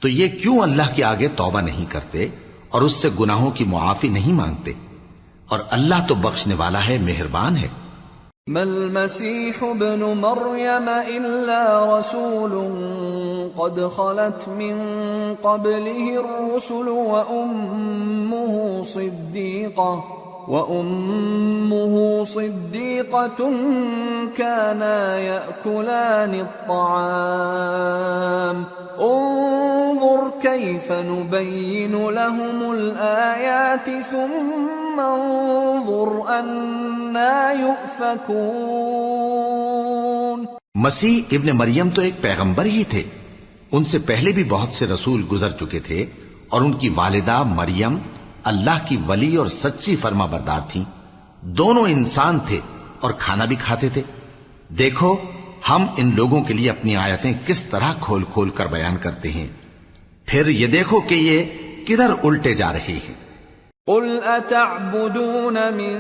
تو یہ کیوں اللہ کے آگے توبہ نہیں کرتے اور اس سے گناہوں کی معافی نہیں مانگتے؟ اور اللہ تو بخشنے والا ہے، مہربان ہے۔ ما المسيح ابن مريم إلا رسول قد خلت من قبله الرسل وأمه صديقة كانا يأكلان الطعام انظر كيف نبين لهم الآيات ثم انظر أنا يؤفكون۔ مسیح ابن مریم تو ایک پیغمبر ہی تھے، ان سے پہلے بھی بہت سے رسول گزر چکے تھے، اور ان کی والدہ مریم اللہ کی ولی اور سچی فرما بردار تھیں۔ دونوں انسان تھے اور کھانا بھی کھاتے تھے۔ دیکھو ہم ان لوگوں کے لیے اپنی آیتیں کس طرح کھول کھول کر بیان کرتے ہیں، پھر یہ دیکھو کہ یہ کدھر الٹے جا رہے ہیں۔ قل اتعبدون من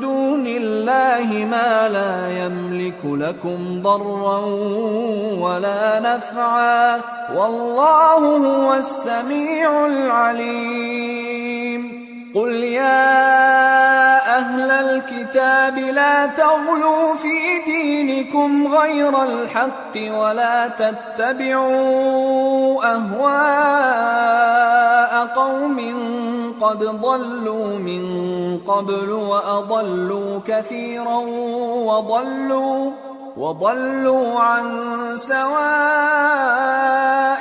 دون اللہ ما لا يملك لكم ضرا ولا نفعا واللہ هو السمیع العلیم۔ قل يا أهل الكتاب لا تغلوا في دينكم غير الحق ولا تتبعوا أهواء قوم قد ضلوا من قبل وأضلوا كثيرا وضلوا عن سواء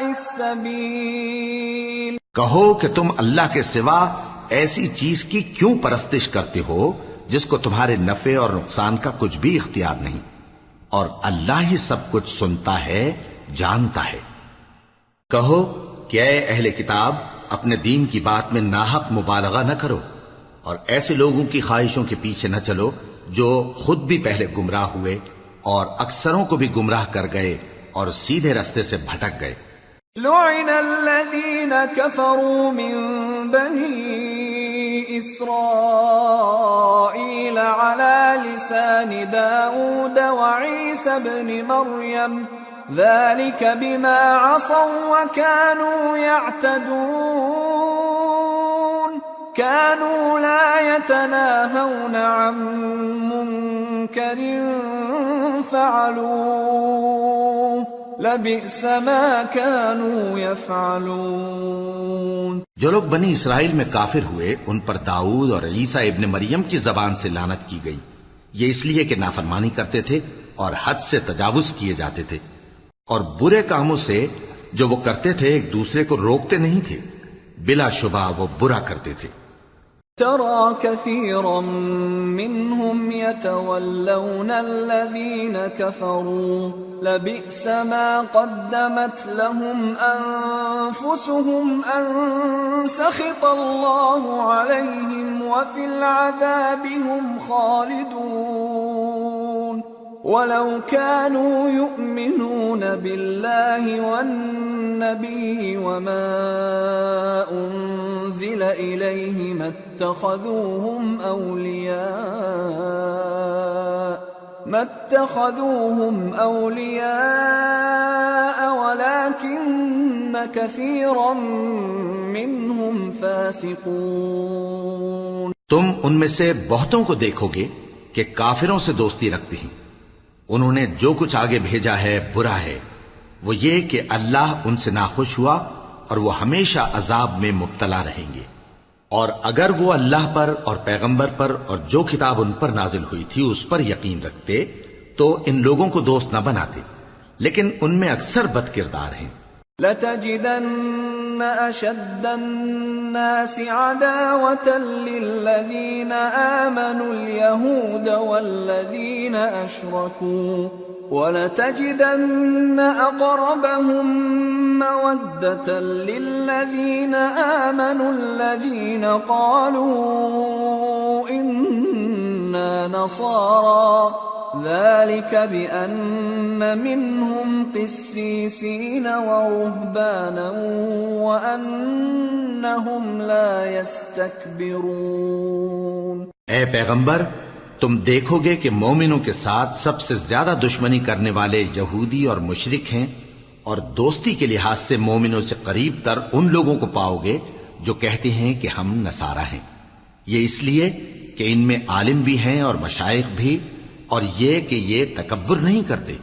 السبيل۔ کہو کہ تم اللہ کے سوا ایسی چیز کی کیوں پرستش کرتے ہو جس کو تمہارے نفع اور نقصان کا کچھ بھی اختیار نہیں، اور اللہ ہی سب کچھ سنتا ہے، جانتا ہے۔ کہو کہ اے اہل کتاب، اپنے دین کی بات میں ناحق مبالغہ نہ کرو، اور ایسے لوگوں کی خواہشوں کے پیچھے نہ چلو جو خود بھی پہلے گمراہ ہوئے اور اکثروں کو بھی گمراہ کر گئے اور سیدھے رستے سے بھٹک گئے۔ لعن الذين كفروا من بني إسرائيل على لسان داود وعيسى بن مريم ذلك بما عصوا وكانوا يعتدون كانوا لا يتناهون عن منكر فعلوه لبئس ما كانوا يفعلون۔ جو لوگ بنی اسرائیل میں کافر ہوئے ان پر داؤد اور عیسیٰ ابن مریم کی زبان سے لعنت کی گئی، یہ اس لیے کہ نافرمانی کرتے تھے اور حد سے تجاوز کیے جاتے تھے، اور برے کاموں سے جو وہ کرتے تھے ایک دوسرے کو روکتے نہیں تھے، بلا شبہ وہ برا کرتے تھے۔ ترى كثيرا منهم يتولون الذين كفروا لبئس ما قدمت لهم أنفسهم أن سخط الله عليهم وفي العذاب هم خالدون ولو كانوا يؤمنون بالله والنبي وما أنزل إليه ما اتخذوهم أولياء ولكن كثيرا منهم فاسقون۔ تم ان میں سے بہتوں کو دیکھو گے کہ کافروں سے دوستی رکھتے ہیں، انہوں نے جو کچھ آگے بھیجا ہے برا ہے، وہ یہ کہ اللہ ان سے ناخوش ہوا اور وہ ہمیشہ عذاب میں مبتلا رہیں گے۔ اور اگر وہ اللہ پر اور پیغمبر پر اور جو کتاب ان پر نازل ہوئی تھی اس پر یقین رکھتے تو ان لوگوں کو دوست نہ بناتے، لیکن ان میں اکثر بد کردار ہیں۔ لَتَجِدَنَّ أَشَدَّ النَّاسِ عَدَاوَةً لِّلَّذِينَ آمَنُوا الْيَهُودَ وَالَّذِينَ أَشْرَكُوا وَلَتَجِدَنَّ أَقْرَبَهُم مَّوَدَّةً لِّلَّذِينَ آمَنُوا الَّذِينَ قَالُوا إِنَّا إنا نصارى ذلك بأن منهم قسيسين ورهبانا وأنهم لا يستكبرون. اے پیغمبر، تم دیکھو گے کہ مومنوں کے ساتھ سب سے زیادہ دشمنی کرنے والے یہودی اور مشرک ہیں، اور دوستی کے لحاظ سے مومنوں سے قریب تر ان لوگوں کو پاؤ گے جو کہتے ہیں کہ ہم نصارہ ہیں. یہ اس لیے کہ ان میں عالم بھی ہیں اور مشائخ بھی، اور یہ کہ یہ تکبر نہیں کرتے.